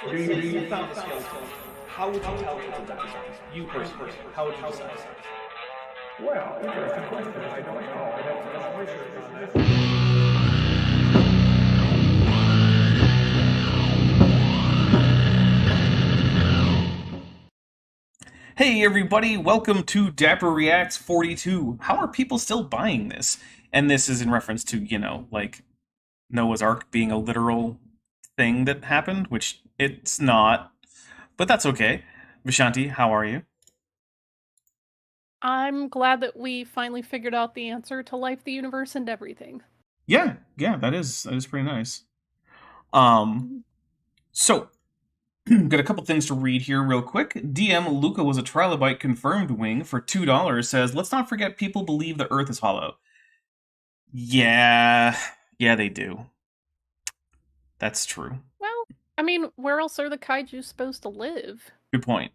So you found the skeleton. How would you tell it's a dinosaur? You personally, how would you decide? Well, interesting question. I don't know. I'd have to do some research on that. Hey everybody, welcome to Dapper Reacts 42. How are people still buying this? And this is in reference to, like Noah's Ark being a literal thing that happened, which it's not. But that's okay. Vishanti, how are you? I'm glad that we finally figured out the answer to life, the universe, and everything. Yeah, that is pretty nice. So got a couple things to read here real quick. DM Luca was a trilobite confirmed wing for $2 says, let's not forget people believe the earth is hollow. Yeah, they do. That's true. Well, I mean, where else are the kaiju supposed to live? Good point.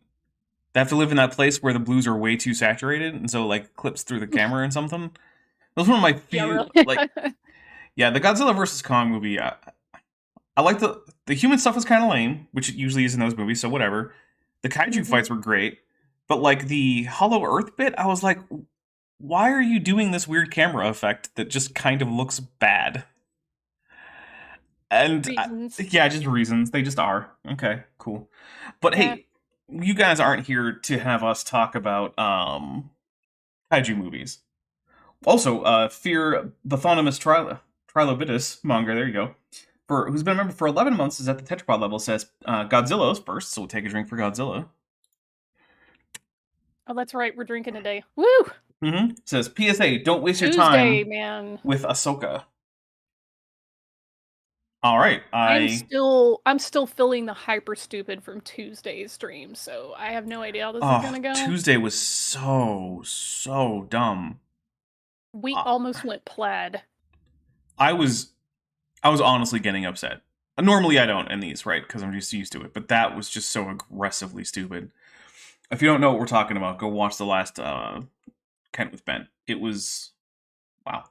They have to live in that place where the blues are way too saturated, and so like clips through the camera and something. That was one of my few yeah, the Godzilla vs. Kong movie. I like the human stuff was kind of lame, which it usually is in those movies, so whatever. The kaiju fights were great, but like the Hollow Earth bit, I was like, why are you doing this weird camera effect that just kind of looks bad? And yeah, just reasons. They just are. Okay, cool. But hey, you guys aren't here to have us talk about kaiju movies. Also, Fear Bathynomus Trilobitis manga, there you go. Who's been a member for 11 months, is at the tetrapod level, says Godzilla's first, so we'll take a drink for Godzilla. Oh, that's right, we're drinking today. Woo! Says, PSA, don't waste your Tuesday, time man. with Ahsoka. All right, I'm still feeling the hyper stupid from Tuesday's stream, so I have no idea how this is gonna go. Tuesday was so dumb. We almost went plaid. I was honestly getting upset. Normally I don't in these, right? Because I'm just used to it. But that was just so aggressively stupid. If you don't know what we're talking about, go watch the last Kent with Ben. It was wow.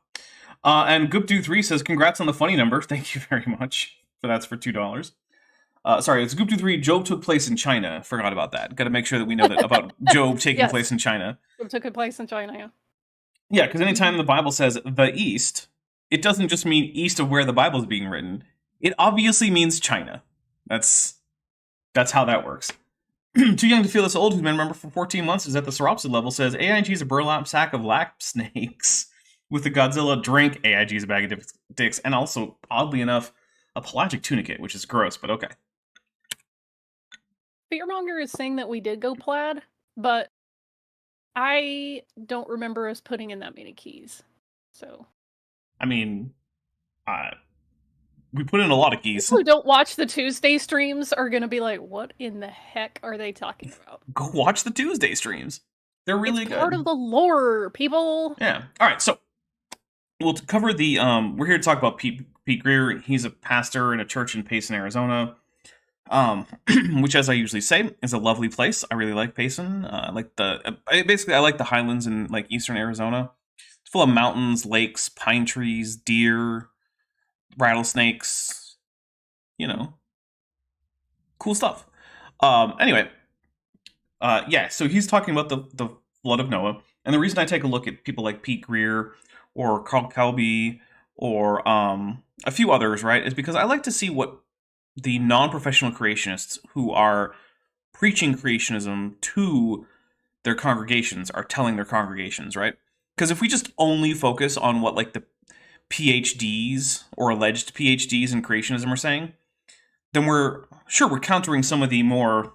And Goopdo3 says, congrats on the funny number. Thank you very much. That's for $2. Sorry, it's Goopdo3. Job took place in China. Forgot about that. Got to make sure that we know that about Job taking place in China. Job took place in China, yeah. Yeah, because anytime the Bible says the East, it doesn't just mean east of where the Bible is being written. It obviously means China. That's how that works. Too Young to Feel This Old, who's been a member for 14 months, is at the Sauropsid level, says AIG is a burlap sack of lap snakes. With the Godzilla drink, AIG is a bag of dicks, and also, oddly enough, a pelagic tunicate, which is gross, but okay. Fearmonger is saying that we did go plaid, but I don't remember us putting in that many keys, so... I mean, we put in a lot of keys. People who don't watch the Tuesday streams are going to be like, what in the heck are they talking about? Go watch the Tuesday streams. They're really good. It's part of the lore, people. Yeah. All right, so we'll cover the, we're here to talk about Pete Greer. He's a pastor in a church in Payson, Arizona, which, as I usually say, is a lovely place. I really like Payson. I like the Highlands in, like, eastern Arizona. It's full of mountains, lakes, pine trees, deer, rattlesnakes, cool stuff. Anyway, so he's talking about the flood of Noah, and the reason I take a look at people like Pete Greer or Carl Calby or a few others, right, is because I like to see what the non-professional creationists who are preaching creationism to their congregations are telling their congregations, right? Because if we just only focus on what, like, the PhDs or alleged PhDs in creationism are saying, then we're countering some of the more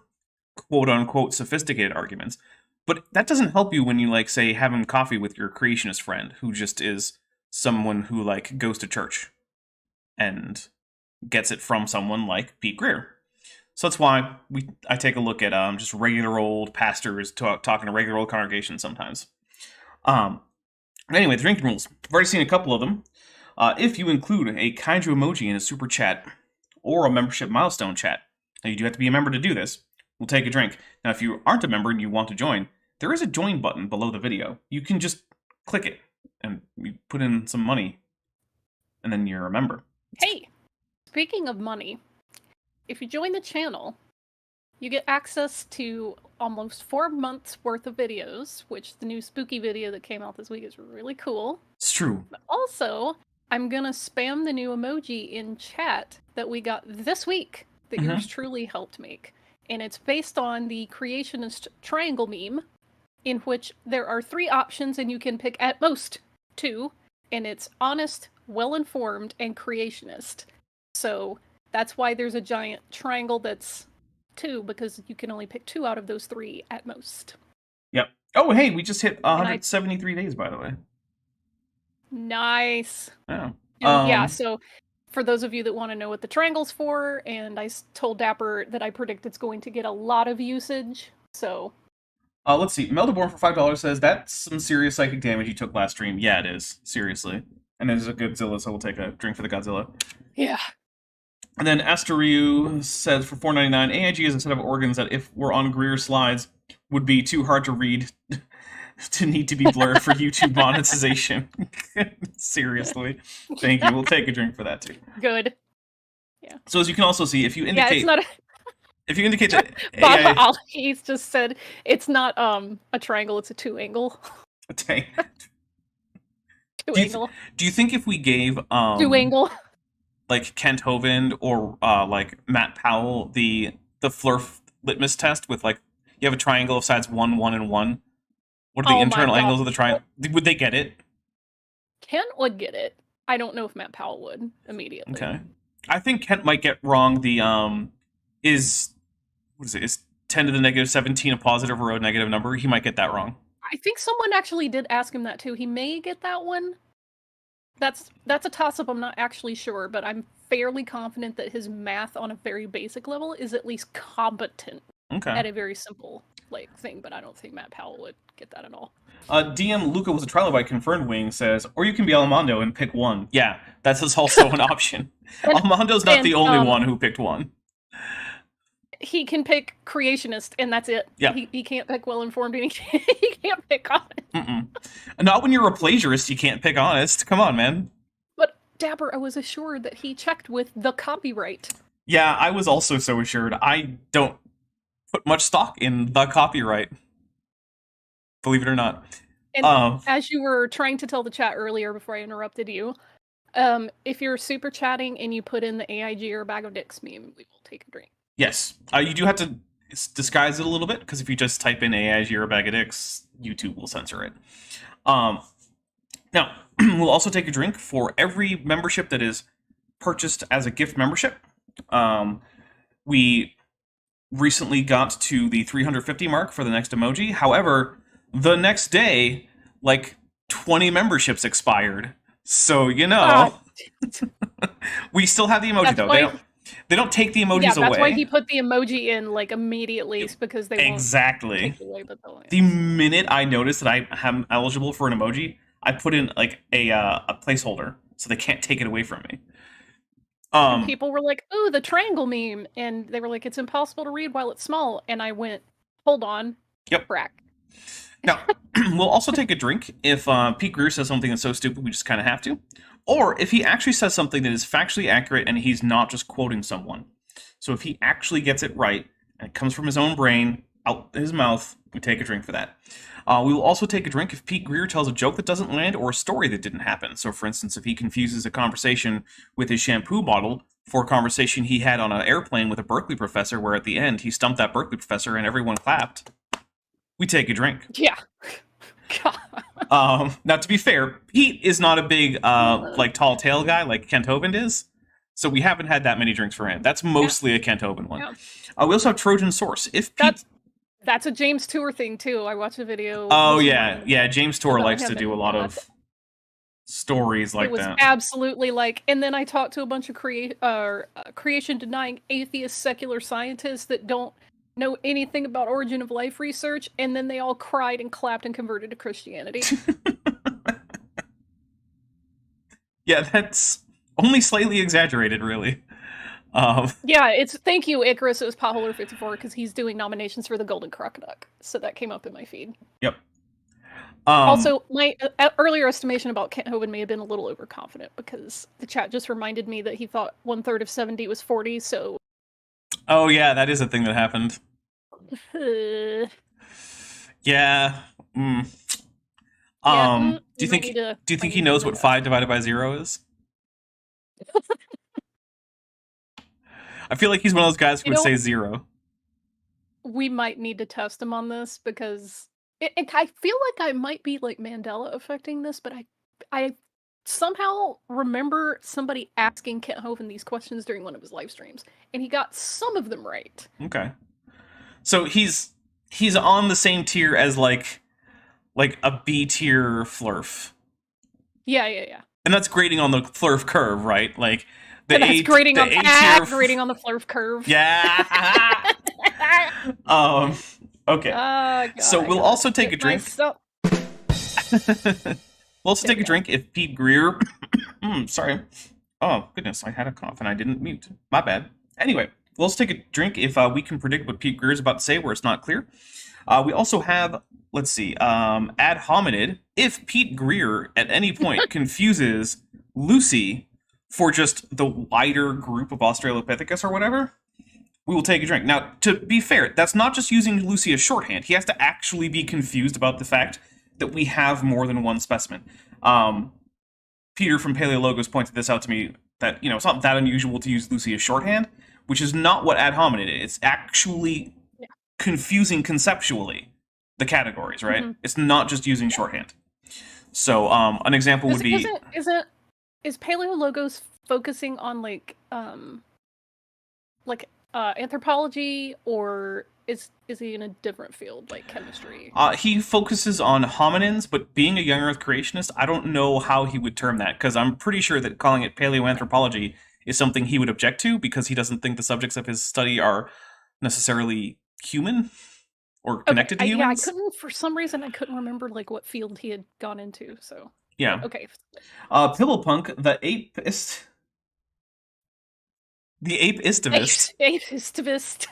quote-unquote sophisticated arguments. But that doesn't help you when you, like, say, having coffee with your creationist friend who just is someone who, like, goes to church and gets it from someone like Pete Greer. So that's why I take a look at just regular old pastors talking to regular old congregations sometimes. Anyway, the drinking rules. I've already seen a couple of them. If you include a kaiju emoji in a super chat or a membership milestone chat, now you do have to be a member to do this, we'll take a drink. Now, if you aren't a member and you want to join, there is a join button below the video. You can just click it and you put in some money, and then you're a member. Hey, speaking of money, if you join the channel, you get access to almost 4 months worth of videos, which the new spooky video that came out this week is really cool. It's true. But also, I'm gonna spam the new emoji in chat that we got this week that yours truly helped make. And it's based on the creationist triangle meme, in which there are 3 options and you can pick at most 2, and it's honest, well-informed, and creationist. So that's why there's a giant triangle that's 2, because you can only pick 2 out of those 3 at most. Yep. Oh, hey, we just hit 173 days, by the way. Nice. Oh. Yeah, so for those of you that want to know what the triangle's for, and I told Dapper that I predict it's going to get a lot of usage, so... let's see. Meldaborn for $5 says, that's some serious psychic damage you took last stream. Yeah, it is. Seriously. And there's a Godzilla, so we'll take a drink for the Godzilla. Yeah. And then Astoryu says for $4.99, AIG is a set of organs that, if we're on Greer slides, would be too hard to read to need to be blurred for YouTube monetization. Seriously. Thank you. We'll take a drink for that, too. Good. Yeah. So as you can also see, if you indicate... Yeah, it's not if you indicate that... Bob Ali's just said it's not a triangle, it's a 2-angle. Dang. 2-angle. Do you think if we gave... 2-angle. like Kent Hovind or like Matt Powell the Flurf litmus test with, like, you have a triangle of sides 1, 1, and 1. What are the internal angles of the triangle? Would they get it? Kent would get it. I don't know if Matt Powell would immediately. Okay. I think Kent might get wrong the is 10 to the negative 17 a positive or a negative number? He might get that wrong. I think someone actually did ask him that too. He may get that one. That's a toss-up, I'm not actually sure, but I'm fairly confident that his math on a very basic level is at least competent at a very simple thing, but I don't think Matt Powell would get that at all. DM Luca was a trilobite confirmed wing says, or you can be Almondo and pick 1. Yeah, that's also an option. Almondo's not the only one who picked 1. He can pick creationist, and that's it. Yeah. He can't pick well-informed, and he can't pick honest. Not when you're a plagiarist, you can't pick honest. Come on, man. But, Dapper, I was assured that he checked with the copyright. Yeah, I was also so assured. I don't put much stock in the copyright. Believe it or not. And as you were trying to tell the chat earlier before I interrupted you, if you're super chatting and you put in the AIG or Bag of Dicks meme, we will take a drink. Yes. You do have to disguise it a little bit, because if you just type in AIG or Bag of Dicks, YouTube will censor it. Now, we'll also take a drink for every membership that is purchased as a gift membership. We recently got to the 350 mark for the next emoji. However, the next day, like, 20 memberships expired. So, we still have the emoji, though. They don't take the emojis away. That's why he put the emoji in, like, immediately, because they won't take it away. But the minute I noticed that I am eligible for an emoji, I put in, like, a placeholder, so they can't take it away from me. And people were like, "Ooh, the triangle meme," and they were like, "It's impossible to read while it's small." And I went, "Hold on, crack." Now, we'll also take a drink if Pete Greer says something that's so stupid we just kind of have to. Or if he actually says something that is factually accurate and he's not just quoting someone. So if he actually gets it right, and it comes from his own brain, out his mouth, we take a drink for that. We will also take a drink if Pete Greer tells a joke that doesn't land or a story that didn't happen. So for instance, if he confuses a conversation with his shampoo bottle for a conversation he had on an airplane with a Berkeley professor, where at the end he stumped that Berkeley professor and everyone clapped, we take a drink. Yeah. Now, to be fair, Pete is not a big, tall tale guy like Kent Hovind is, so we haven't had that many drinks for him. That's mostly a Kent Hovind one. Yeah. We also have Trojan Source. If Pete... That's a James Tour thing, too. I watched a video. Oh, yeah. Yeah, James Tour likes to do a lot of stories like that. It was absolutely like... And then I talked to a bunch of creation-denying atheist secular scientists that don't know anything about origin of life research, and then they all cried and clapped and converted to Christianity. Yeah, that's only slightly exaggerated, really. Yeah, it's thank you, Icarus. It was Potholer 54 because he's doing nominations for the Golden Crocoduck, so that came up in my feed. Yep. Also, my earlier estimation about Kent Hovind may have been a little overconfident because the chat just reminded me that he thought 1/3 of 70 was 40, so Oh yeah, that is a thing that happened. Yeah. Mm. Yeah, Do you we might think need to. do you think might he need to knows do what that. 5 divided by 0 is? I feel like he's one of those guys who You would know, say 0. we might need to test him on this because I feel like I might be like Mandela affecting this, but I somehow remember somebody asking Kent Hovind these questions during one of his live streams, and he got some of them right. Okay. So he's on the same tier as like a B tier flurf. Yeah. And that's grading on the flurf curve, right? Like And that's grading on A tier grading on the flurf curve. Yeah. Okay. God, So we'll I also take a get drink. myself- We'll also There take we a go. drink if Pete Greer. Sorry. Oh goodness, I had a cough and I didn't mute. My bad. Anyway, we'll also take a drink if we can predict what Pete Greer is about to say where it's not clear. We also have, let's see, ad hominid. If Pete Greer at any point confuses Lucy for just the wider group of Australopithecus or whatever, we will take a drink. Now, to be fair, that's not just using Lucy as shorthand. He has to actually be confused about the fact that we have more than one specimen. Peter from Paleologos pointed this out to me, that, it's not that unusual to use Lucy as shorthand, which is not what ad hominid is. It's actually confusing conceptually the categories, right? Mm-hmm. It's not just using shorthand. So, an example would be... Is Paleologos focusing on anthropology, or is he in a different field like chemistry? He focuses on hominins, but being a young Earth creationist, I don't know how he would term that, because I'm pretty sure that calling it paleoanthropology is something he would object to, because he doesn't think the subjects of his study are necessarily human or connected to humans. For some reason I couldn't remember what field he had gone into, so yeah. Okay. Pillowpunk, the apeist Apeistivist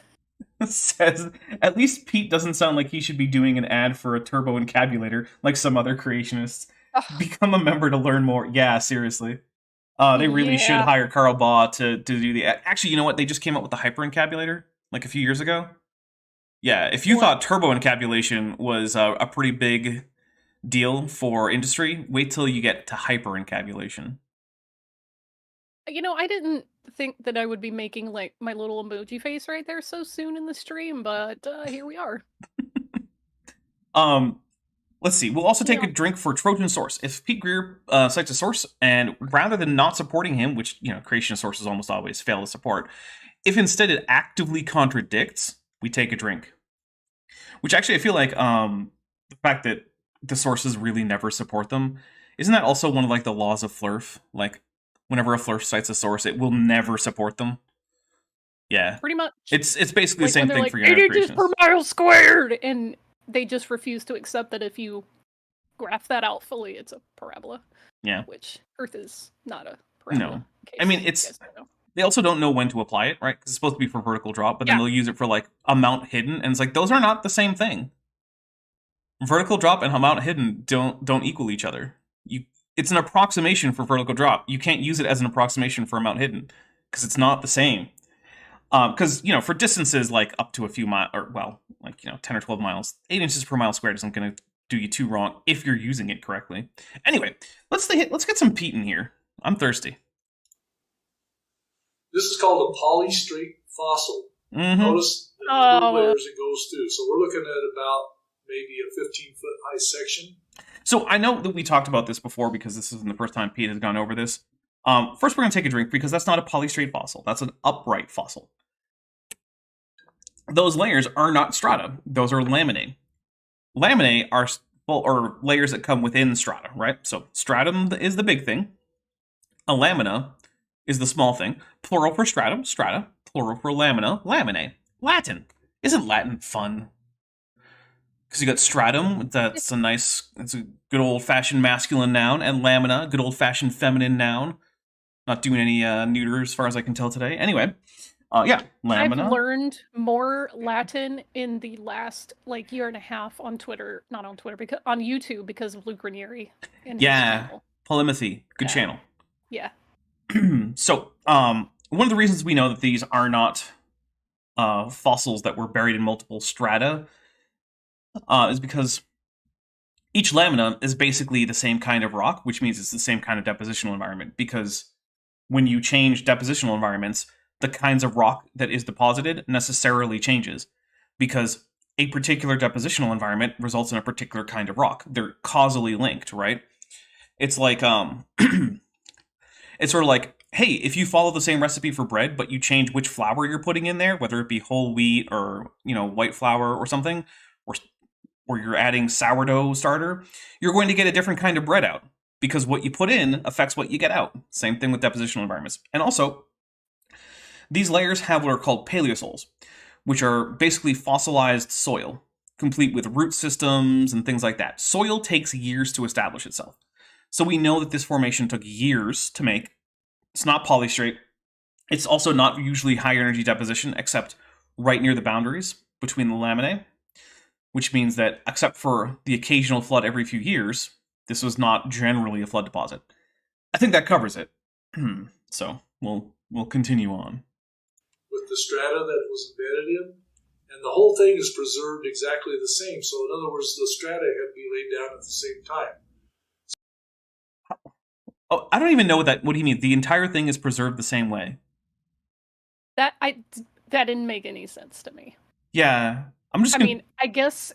says, at least Pete doesn't sound like he should be doing an ad for a turbo encabulator like some other creationists. Become a member to learn more. Yeah, seriously. They really should hire Carl Baugh to do the... Actually, you know what? They just came out with the hyper encabulator a few years ago. Yeah, if you thought turbo encabulation was a pretty big deal for industry, wait till you get to hyper encabulation. I didn't think that I would be making my little emoji face right there so soon in the stream, but here we are. Let's see. We'll also take a drink for Trojan Source. If Pete Greer cites a source, and rather than not supporting him, which creationist sources almost always fail to support, if instead it actively contradicts, we take a drink. Which actually, I feel like the fact that the sources really never support them, isn't that also one of the laws of Flurf? Whenever a Flurf cites a source, it will never support them. Yeah, pretty much. It's basically the same thing for your 8 inches per mile squared, and they just refuse to accept that if you graph that out fully, it's a parabola. Yeah, which Earth is not a parabola. No, I mean they also don't know when to apply it, right? Because it's supposed to be for vertical drop, but then they'll use it for amount hidden, and it's those are not the same thing. Vertical drop and amount hidden don't equal each other. It's an approximation for vertical drop. You can't use it as an approximation for amount hidden because it's not the same. Because for distances up to a few miles, or 10 or 12 miles, 8 inches per mile squared isn't going to do you too wrong if you're using it correctly. Anyway, let's get some Pete in here. I'm thirsty. This is called a Polystrate fossil. Mm-hmm. Notice the number of layers it goes through. So we're looking at about maybe a 15-foot high section. So I know that we talked about this before because this isn't the first time Pete has gone over this. First, we're going to take a drink because that's not a polystrate fossil. That's an upright fossil. Those layers are not strata. Those are laminae. Laminae are layers that come within strata, right? So stratum is the big thing. A lamina is the small thing. Plural for stratum, strata. Plural for lamina, laminae. Latin. Isn't Latin fun? Because you got stratum, it's a good old-fashioned masculine noun, and lamina, good old-fashioned feminine noun. Not doing any neuter as far as I can tell today. Anyway, lamina. I've learned more Latin in the last year and a half on Twitter, not on Twitter, because on YouTube because of Luke Ranieri. Polymathy, good channel. Yeah. So, one of the reasons we know that these are not fossils that were buried in multiple strata is because each lamina is basically the same kind of rock, which means it's the same kind of depositional environment. Because when you change depositional environments, the kinds of rock that is deposited necessarily changes. Because a particular depositional environment results in a particular kind of rock. They're causally linked, right? It's like, it's sort of like, hey, if you follow the same recipe for bread, but you change which flour you're putting in there, whether it be whole wheat or, white flour or something, or you're adding sourdough starter, you're going to get a different kind of bread out. Because what you put in affects what you get out. Same thing with depositional environments. And also, these layers have what are called paleosols, which are basically fossilized soil, complete with root systems and things like that. Soil takes years to establish itself. So we know that this formation took years to make. It's not polystrate. It's also not usually high energy deposition, except right near the boundaries between the laminae, which means that, except for the occasional flood every few years, this was not generally a flood deposit. I think that covers it. So we'll continue on. With the strata that it was embedded in, and the whole thing is preserved exactly the same. So in other words, the strata had to be laid down at the same time. Oh, I don't even know what do you mean? The entire thing is preserved the same way. That didn't make any sense to me. Yeah, I mean, I guess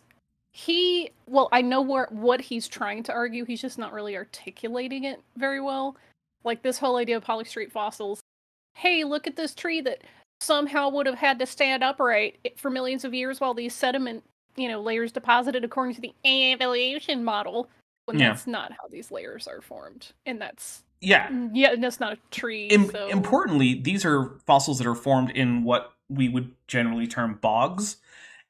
I know what he's trying to argue. He's just not really articulating it very well. Like this whole idea of polystrate fossils. Hey, look at this tree that somehow would have had to stand upright for millions of years while these sediment, layers deposited according to the evolution model. When that's not how these layers are formed. And that's... Yeah, that's not a tree. Importantly, these are fossils that are formed in what we would generally term bogs.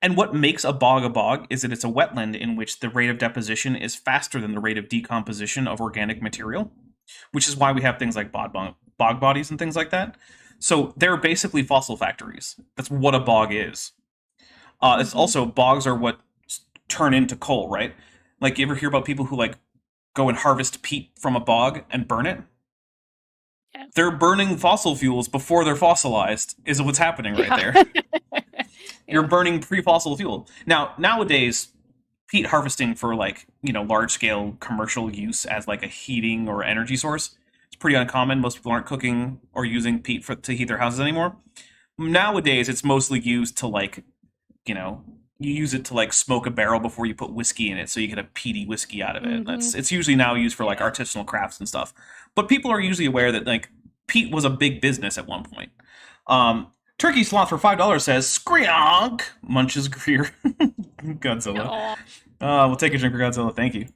And what makes a bog is that it's a wetland in which the rate of deposition is faster than the rate of decomposition of organic material, which is why we have things like bog bodies and things like that. So they're basically fossil factories. That's what a bog is. It's also, bogs are what turn into coal, right? Like, you ever hear about people who, go and harvest peat from a bog and burn it? Yeah. They're burning fossil fuels before they're fossilized, is what's happening right there. You're burning pre-fossil fuel. Now, nowadays, peat harvesting for, large-scale commercial use as, a heating or energy source, it's pretty uncommon. Most people aren't cooking or using peat to heat their houses anymore. Nowadays, it's mostly used to, you use it to smoke a barrel before you put whiskey in it, so you get a peaty whiskey out of it. Mm-hmm. It's usually now used for artisanal crafts and stuff. But people are usually aware that peat was a big business at one point. Turkey Sloth for $5 says, "Screonk!" munches Greer. Godzilla. We'll take a drink for Godzilla. Thank you.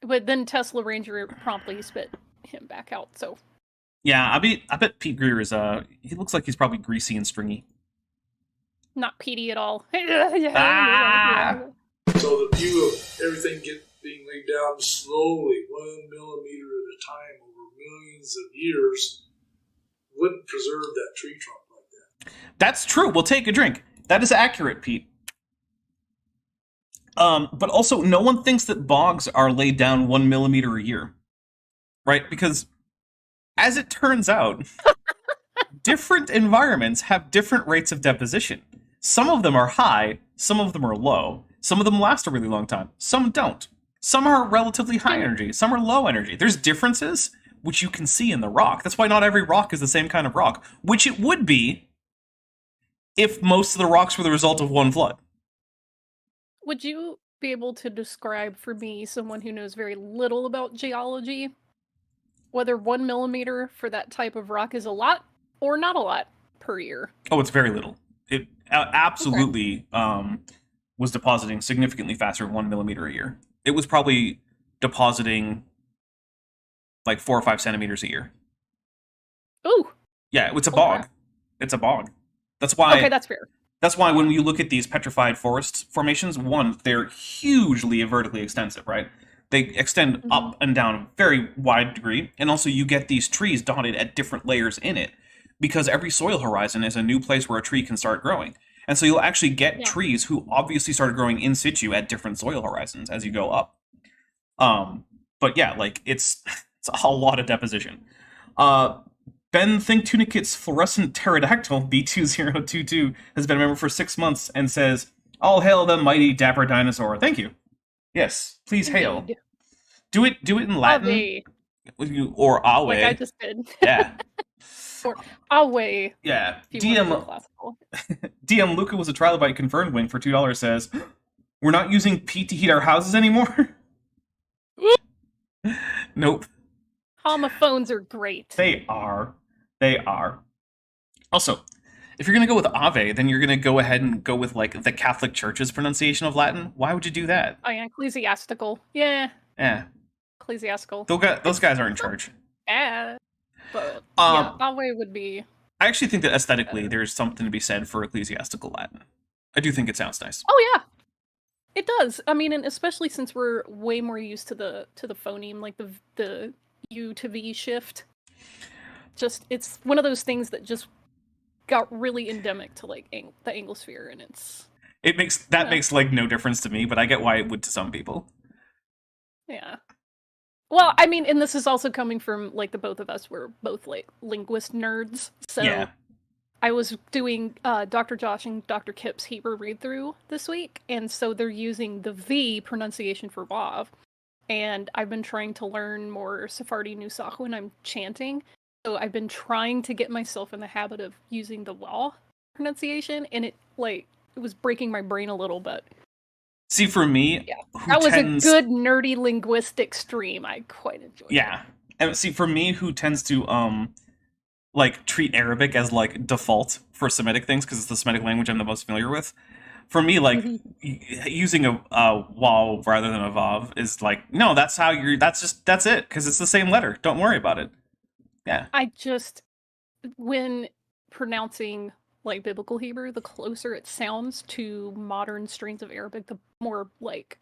But then Tesla Ranger promptly spit him back out. So. Yeah, I bet Pete Greer is he looks like he's probably greasy and stringy. Not peaty at all. So the view of everything being laid down slowly, 1 millimeter at a time over millions of years, wouldn't preserve that tree trunk like that. That's true. We'll take a drink. That is accurate, Pete. But also, no one thinks that bogs are laid down 1 millimeter a year, right? Because, as it turns out, different environments have different rates of deposition. Some of them are high, some of them are low. Some of them last a really long time, some don't. Some are relatively high energy, some are low energy. There's differences, which you can see in the rock. That's why not every rock is the same kind of rock, which it would be if most of the rocks were the result of one flood. Would you be able to describe for me, someone who knows very little about geology, whether 1 millimeter for that type of rock is a lot or not a lot per year? Oh, it's very little. It absolutely was depositing significantly faster than 1 millimeter a year. It was probably depositing 4 or 5 centimeters a year. Ooh. Yeah, it's a bog. It's a bog. That's why. Okay, that's fair. That's why when you look at these petrified forest formations, one, they're hugely vertically extensive, right? They extend up and down a very wide degree, and also you get these trees dotted at different layers in it, because every soil horizon is a new place where a tree can start growing. And so you'll actually get trees who obviously started growing in situ at different soil horizons as you go up. But yeah, it's a lot of deposition. Ben Think Tunicat's fluorescent pterodactyl B2022 has been a member for 6 months and says, "All hail the mighty Dapper dinosaur." Thank you. Yes, please hail. Indeed. Do it in Latin Ave, or awe. like I just did. Yeah. Or Ave. Yeah. If you want to be classical. DM Luca was a trilobite confirmed win for $2 says, "We're not using peat to heat our houses anymore." Nope. Homophones are great. They are. They are. Also, if you're going to go with Ave, then you're going to go ahead and go with, like, the Catholic Church's pronunciation of Latin. Why would you do that? Oh, yeah, ecclesiastical. Yeah. Yeah. Ecclesiastical. Those guys are in charge. Yeah. But, yeah, Ave would be... I actually think that aesthetically there's something to be said for ecclesiastical Latin. I do think it sounds nice. Oh, yeah. It does. I mean, and especially since we're way more used to the phoneme, like the U to V shift. Just, it's one of those things that just got really endemic to, like, the Anglosphere, and it's... It makes like no difference to me, but I get why it would to some people. Yeah. Well, I mean, and this is also coming from, like, the both of us were both, like, linguist nerds, so Yeah. I was doing Dr. Josh and Dr. Kip's Hebrew read-through this week, and so they're using the V pronunciation for Vav, and I've been trying to learn more Sephardi Nusachu, and I'm chanting, so I've been trying to get myself in the habit of using the Law pronunciation, and it was breaking my brain a little bit. See, for me, Yeah, that was a good nerdy linguistic stream. I quite enjoyed. Yeah, and see, for me, who tends to like treat Arabic as like default for Semitic things because it's the Semitic language I'm the most familiar with. For me, like using a waw rather than a vav is like, no, that's how you're. That's it because it's the same letter. Don't worry about it. Yeah. I just, when pronouncing like biblical Hebrew, the closer it sounds to modern strains of Arabic, the more like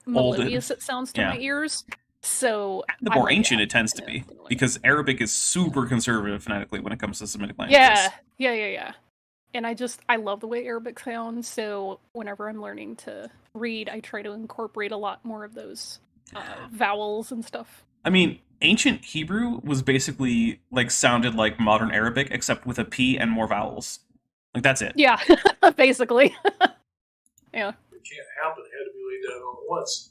melodious it sounds to my ears. So the more ancient it tends to be, because Arabic is super conservative phonetically when it comes to Semitic languages. Yeah. And I love the way Arabic sounds, so whenever I'm learning to read, I try to incorporate a lot more of those vowels and stuff. I mean, ancient Hebrew was basically like sounded like modern Arabic, except with a P and more vowels. Like, that's it. Yeah, basically. Yeah. It can't happen. It had to be laid down all at once.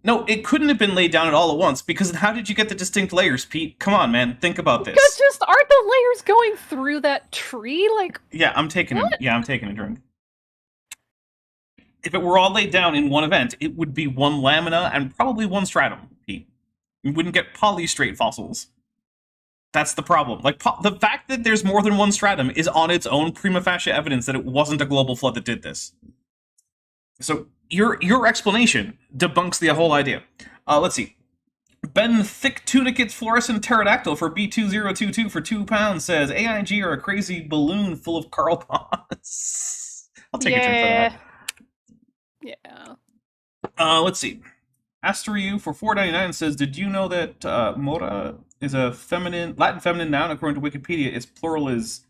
No, it couldn't have been laid down at all at once, because how did you get the distinct layers, Pete? Come on, man, think about this. Because just aren't the layers going through that tree? Like, yeah, I'm taking a drink. If it were all laid down in one event, it would be one lamina and probably one stratum, Pete. You wouldn't get polystrate fossils. That's the problem. Like, the fact that there's more than one stratum is on its own prima facie evidence that it wasn't a global flood that did this. So your explanation debunks the whole idea. Let's see. Ben Thick Tunicat's fluorescent pterodactyl for B2022 for £2 says, AIG are a crazy balloon full of Carl Ponds. I'll take a drink for that. Yeah. Let's see. Asteriu for $4.99 says, did you know that mora is a Latin feminine noun? According to Wikipedia, its plural is...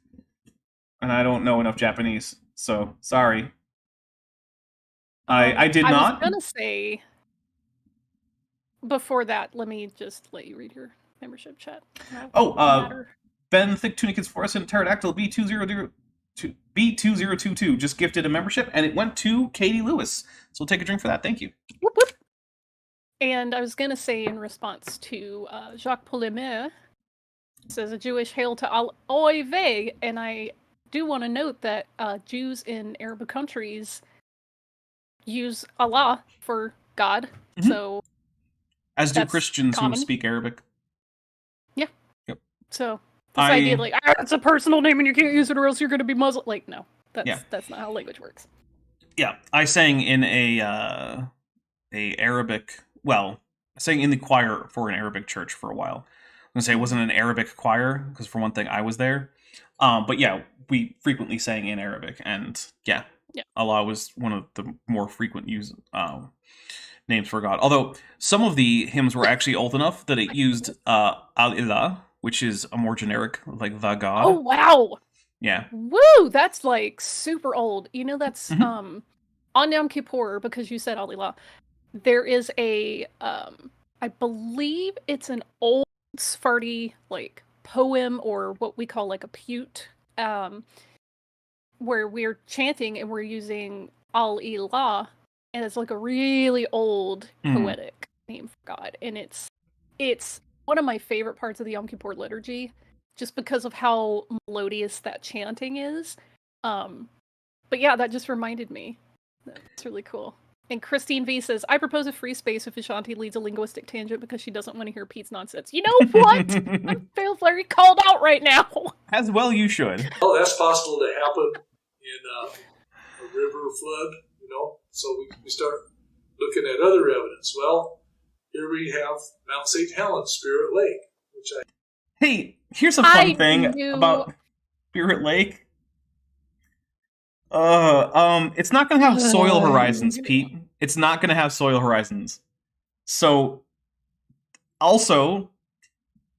And I don't know enough Japanese, so sorry. I did not. I was gonna say, before that, let me just let you read your membership chat. Ben Thick Tunicat's fluorescent pterodactyl B2022 just gifted a membership, and it went to Katie Lewis. So we'll take a drink for that. Thank you. Whoop, whoop. And I was gonna say, in response to Jacques Polymer, says a Jewish hail to Al Oive, and I do want to note that Jews in Arab countries use Allah for God, so as do Christians who speak Arabic. Yeah. Yep. So this idea, like, it's a personal name and you can't use it or else you're going to be Muslim. Like, no, that's not how language works. Yeah, I sang in a Arabic. Well, I sang in the choir for an Arabic church for a while. I'm gonna say it wasn't an Arabic choir because, for one thing, I was there. But yeah, we frequently sang in Arabic, and yeah. Allah was one of the more frequent use names for God. Although some of the hymns were actually old enough that it used Al-Ilah, which is a more generic, like, the God. Oh, wow! Yeah. Woo! That's, like, super old. You know, that's, on Yom Kippur, because you said Al-Ilah, there is a, I believe it's an old Sephardi, like, poem or what we call like a pute, where we're chanting and we're using Al-Ilah, and it's like a really old poetic name for God, and it's one of my favorite parts of the Yom Kippur liturgy, just because of how melodious that chanting is. But yeah, that just reminded me. That's really cool. And Christine V says, I propose a free space if Ashanti leads a linguistic tangent because she doesn't want to hear Pete's nonsense. You know what? I feel very called out right now. As well you should. Well, that's possible to happen in a river flood, So we start looking at other evidence. Well, here we have Mount St. Helens, Spirit Lake, which Hey, here's a fun thing about Spirit Lake. It's not going to have soil horizons, Pete. It's not going to have soil horizons. So, also,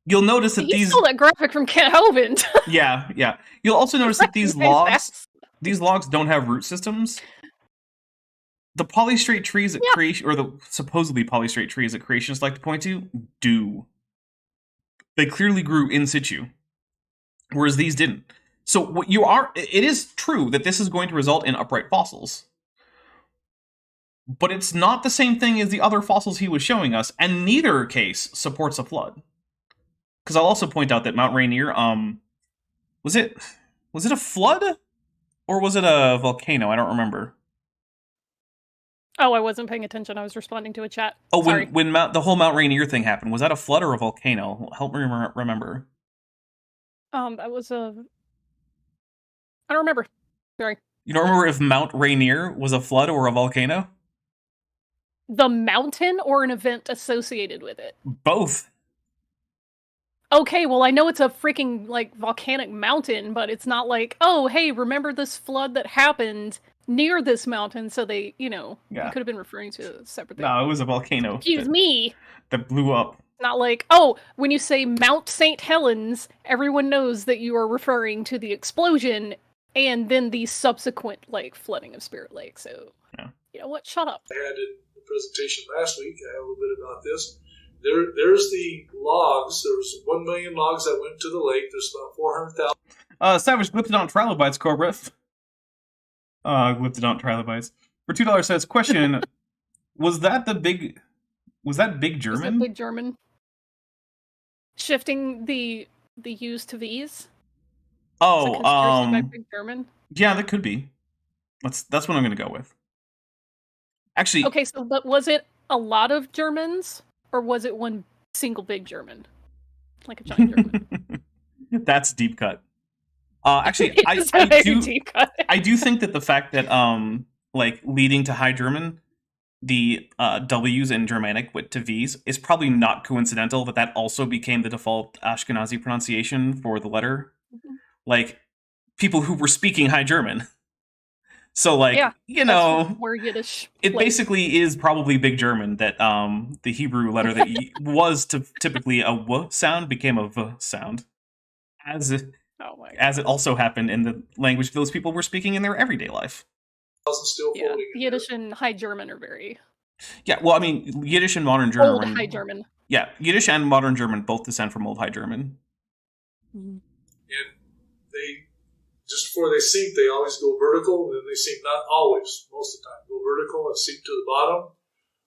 you'll notice that you stole that graphic from Kent Hovind. yeah. You'll also notice that these logs don't have root systems. The polystrate trees at creation, or the supposedly polystrate trees that creationists like to point to, do. They clearly grew in situ, whereas these didn't. So it is true that this is going to result in upright fossils. But it's not the same thing as the other fossils he was showing us, and neither case supports a flood. Because I'll also point out that Mount Rainier, was it a flood? Or was it a volcano? I don't remember. Oh, I wasn't paying attention. I was responding to a chat. Oh, Sorry. when the whole Mount Rainier thing happened, was that a flood or a volcano? Help me remember. That was a... I don't remember. Sorry. You don't remember if Mount Rainier was a flood or a volcano? The mountain or an event associated with it? Both. Okay, well, I know it's a freaking, volcanic mountain, but it's not like, oh, hey, remember this flood that happened near this mountain, so they, you could have been referring to a separate thing. No, it was a volcano. Excuse me. That blew up. Not like, oh, when you say Mount St. Helens, everyone knows that you are referring to the explosion and then the subsequent, flooding of Spirit Lake. So, you know what? Shut up. I had in the presentation last week, I have a little bit about this. There's the logs. There was 1 million logs that went to the lake. There's about 400,000. Savage Glyptodont trilobites, Cobra. Glyptodont trilobites. For $2 says, question, was that big German? Was that big German? Shifting the U's to V's? Oh, by big German? Yeah, that could be. That's what I'm going to go with. Actually... Okay, but was it a lot of Germans? Or was it one single big German? Like a giant German? That's deep cut. Actually, I do think that the fact that, leading to High German, the W's in Germanic went to V's, is probably not coincidental that also became the default Ashkenazi pronunciation for the letter. Mm-hmm. People who were speaking High German. So, where Yiddish it basically is probably Big German that the Hebrew letter that was typically a W sound became a V sound. As it also happened in the language those people were speaking in their everyday life. Yiddish and High German are very... Yeah, well, I mean, Yiddish and Modern German... Old High German. Yeah, Yiddish and Modern German both descend from Old High German. Mm-hmm. And they... Just before they sink, they always go vertical, and then they sink, not always, most of the time, go vertical and sink to the bottom.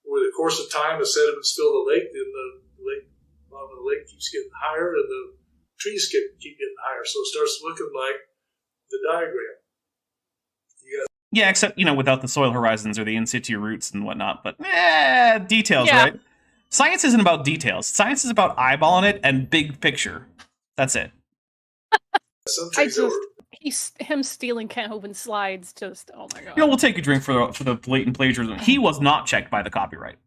Over the course of time, the sediments fill the lake, and the bottom of the lake keeps getting higher, and the trees keep getting higher. So it starts looking like the diagram. Yeah, except, without the soil horizons or the in-situ roots and whatnot, but details, right? Science isn't about details. Science is about eyeballing it and big picture. That's it. Him stealing Kent Hovind slides, just, oh my god. We'll take a drink for the blatant plagiarism. He was not checked by the copyright.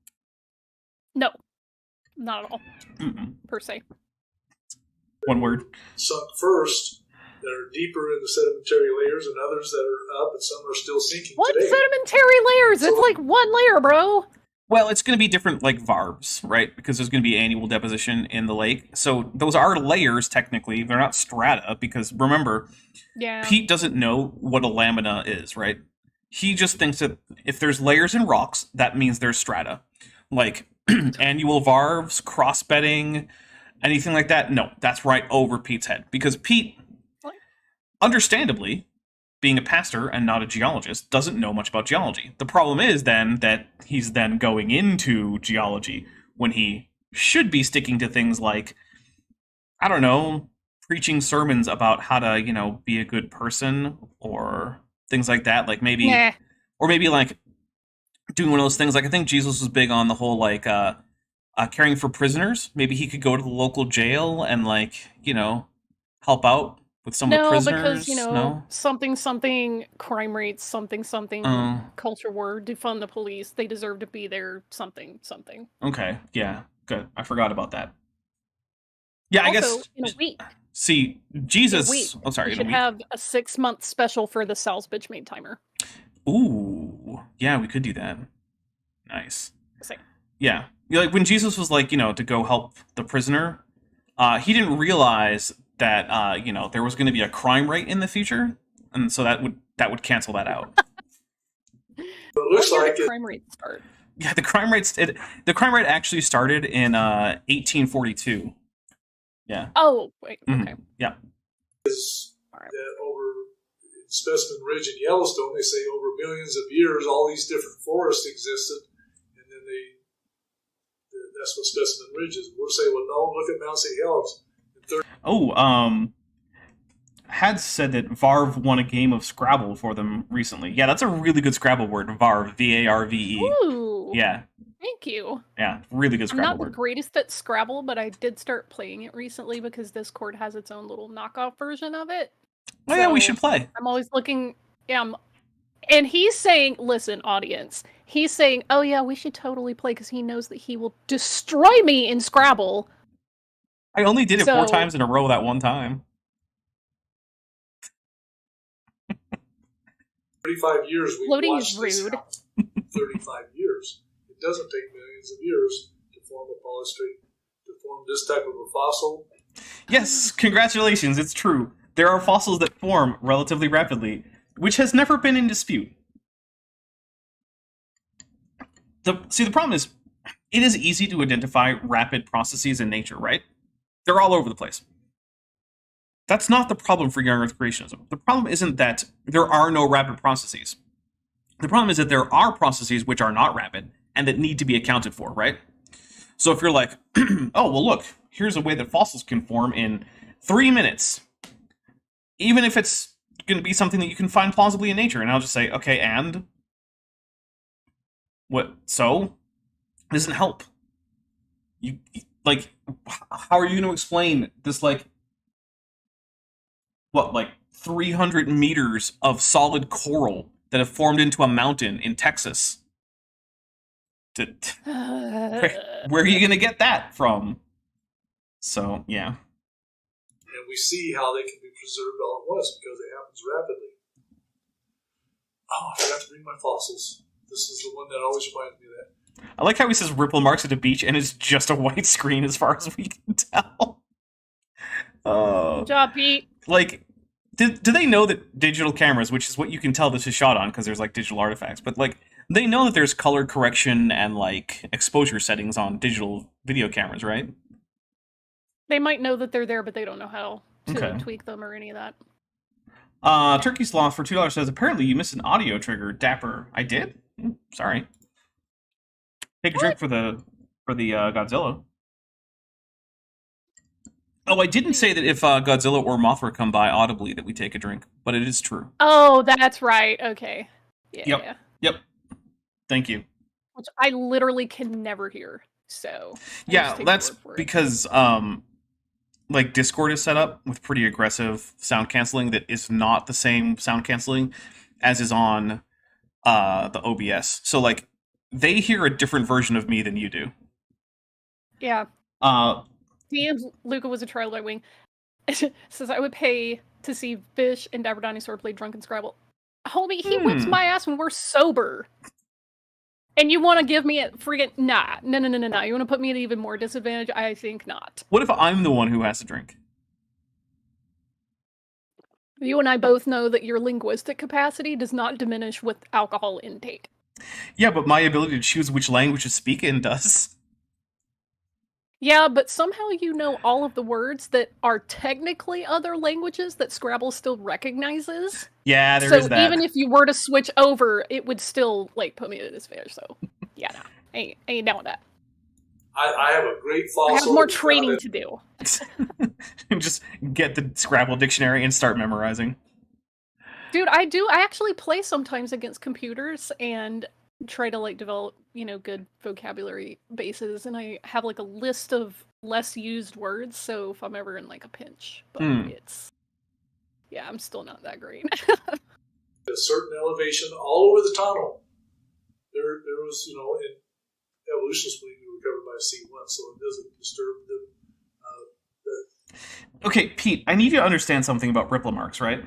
No, not at all. Per se. One word. Sunk first, that are deeper in the sedimentary layers, and others that are up, and some are still sinking what today. Sedimentary layers? It's one layer, bro. Well, it's going to be different, varves, right? Because there's going to be annual deposition in the lake. So those are layers, technically. They're not strata, because remember, Pete doesn't know what a lamina is, right? He just thinks that if there's layers in rocks, that means there's strata. Annual varves, cross-bedding, Anything like that? No, that's right over Pete's head. Because Pete, understandably, being a pastor and not a geologist, doesn't know much about geology. The problem is then that he's then going into geology when he should be sticking to things like, I don't know, preaching sermons about how to, you know, be a good person or things like that. Like maybe, or maybe like doing one of those things. Like I think Jesus was big on the whole like caring for prisoners. Maybe he could go to the local jail and like, you know, help out with some of the prisoners. No, because, you know, something crime rates, something culture war, defund the police. They deserve to be there, something. Okay, yeah, good. I forgot about that. Yeah, also, I guess in a week. See, Jesus. Oh, sorry. We should have a 6-month special for the Sal's Bitch Made timer. Ooh, yeah, we could do that. Nice. Same. Yeah, like when Jesus was like, you know, to go help the prisoner, he didn't realize that you know, there was going to be a crime rate in the future, and so that would cancel that out. It looks like the crime rate start. Yeah, the crime rate actually started in 1842. Yeah. Oh, wait. Okay. Mm-hmm. Yeah. That over in Specimen Ridge in Yellowstone, they say over millions of years, all these different forests existed, and then that's what Specimen Ridge is. We're saying, well, no, look at Mount St. Helens. Had said that Varve won a game of Scrabble for them recently. Yeah, that's a really good Scrabble word, Varve, V-A-R-V-E. Ooh. Yeah. Thank you. Yeah, really good Scrabble word. I'm not the greatest at Scrabble, but I did start playing it recently because Discord has its own little knockoff version of it. Oh yeah, we should play. I'm always looking, and he's saying, listen, audience, he's saying, oh yeah, we should totally play because he knows that he will destroy me in Scrabble. I only did it 4 times in a row that one time. 35 years we've Loading watched is this rude. house. 35 years. It doesn't take millions of years to form a polystrate, to form this type of a fossil. Yes, congratulations, it's true. There are fossils that form relatively rapidly, which has never been in dispute. The problem is, it is easy to identify rapid processes in nature, right? They're all over the place. That's not the problem for young Earth creationism. The problem isn't that there are no rapid processes. The problem is that there are processes which are not rapid and that need to be accounted for, right? So if you're like, oh, well, look, here's a way that fossils can form in 3 minutes, even if it's going to be something that you can find plausibly in nature, and I'll just say, okay, and? What? So? It doesn't help. You, like, how are you going to explain this, like, 300 meters of solid coral that have formed into a mountain in Texas? Where are you going to get that from? So, yeah. And we see how they can be preserved all at once because it happens rapidly. Oh, I forgot to bring my fossils. This is the one that always reminds me of that. I like how he says ripple marks at a beach and it's just a white screen as far as we can tell. Good job, Pete. Like, do they know that digital cameras, which is what you can tell this is shot on because there's like digital artifacts, but like they know that there's color correction and like exposure settings on digital video cameras, right? They might know that they're there, but they don't know how to tweak them or any of that. Turkey Sloth for $2 says, apparently you missed an audio trigger, Dapper. I did? Sorry. Take a drink for the Godzilla. Oh, I didn't say that if Godzilla or Mothra come by audibly that we take a drink, but it is true. Oh, that's right. Okay. Yeah. Yep. Thank you. Which I literally can never hear. So yeah, that's because like Discord is set up with pretty aggressive sound canceling that is not the same sound canceling as is on the OBS. So like they hear a different version of me than you do. Yeah. And Luca was a trial by wing. Says I would pay to see Fish and Dapper Dinosaur play Drunken Scrabble. Homie, he whips my ass when we're sober. And you want to give me a friggin' nah. No. You want to put me at even more disadvantage? I think not. What if I'm the one who has to drink? You and I both know that your linguistic capacity does not diminish with alcohol intake. Yeah, but my ability to choose which language to speak in does. Yeah, but somehow you know all of the words that are technically other languages that Scrabble still recognizes. Yeah, there So is that. even if you were to switch over, it would still like put me at a disadvantage. So yeah, no, ain't down with that. I have a great I fossil. have more training to do. Just get the Scrabble dictionary and start memorizing. Dude, I actually play sometimes against computers and try to like develop, good vocabulary bases, and I have like a list of less used words, so if I'm ever in like a pinch. But I'm still not that great. A certain elevation all over the tunnel. There was, in evolution spleen, we were covered by C1, so it doesn't disturb the Okay, Pete, I need you to understand something about ripple marks, right?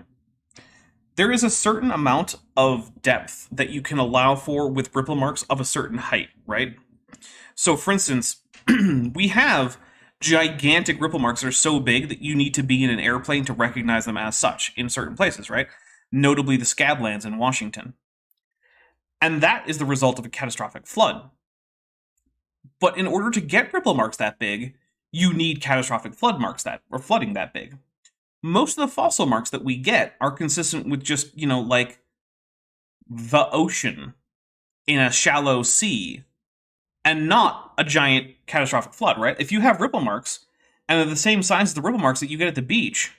There is a certain amount of depth that you can allow for with ripple marks of a certain height, right? So, for instance, we have gigantic ripple marks that are so big that you need to be in an airplane to recognize them as such in certain places, right? Notably the Scablands in Washington. And that is the result of a catastrophic flood. But in order to get ripple marks that big, you need catastrophic flooding that big. Most of the fossil marks that we get are consistent with just, like the ocean in a shallow sea and not a giant catastrophic flood, right? If you have ripple marks and they're the same size as the ripple marks that you get at the beach,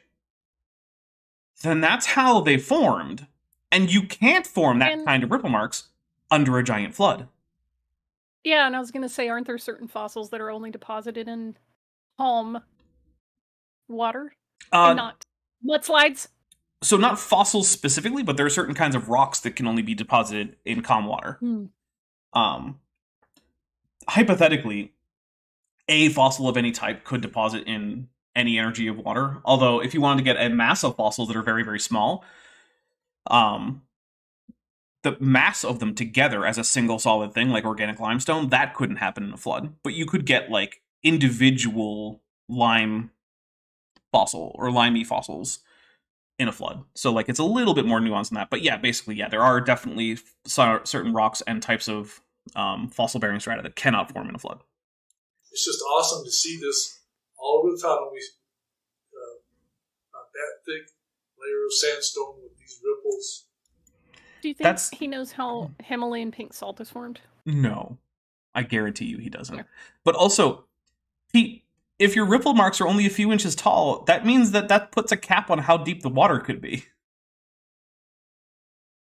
then that's how they formed. And you can't form that kind of ripple marks under a giant flood. Yeah, and I was going to say, aren't there certain fossils that are only deposited in calm water and not mudslides? So not fossils specifically, but there are certain kinds of rocks that can only be deposited in calm water. Hypothetically, a fossil of any type could deposit in any energy of water. Although, if you wanted to get a mass of fossils that are very, very small, the mass of them together as a single solid thing, like organic limestone, that couldn't happen in a flood. But you could get, like, individual lime fossil or limey fossils in a flood. So, like, it's a little bit more nuanced than that. But yeah, basically, yeah, there are definitely certain rocks and types of fossil-bearing strata that cannot form in a flood. It's just awesome to see this all over the tunnel. Not that thick layer of sandstone with these ripples. Do you think he knows how Himalayan pink salt is formed? No. I guarantee you he doesn't. Yeah. But also, Pete, if your ripple marks are only a few inches tall, that means that puts a cap on how deep the water could be.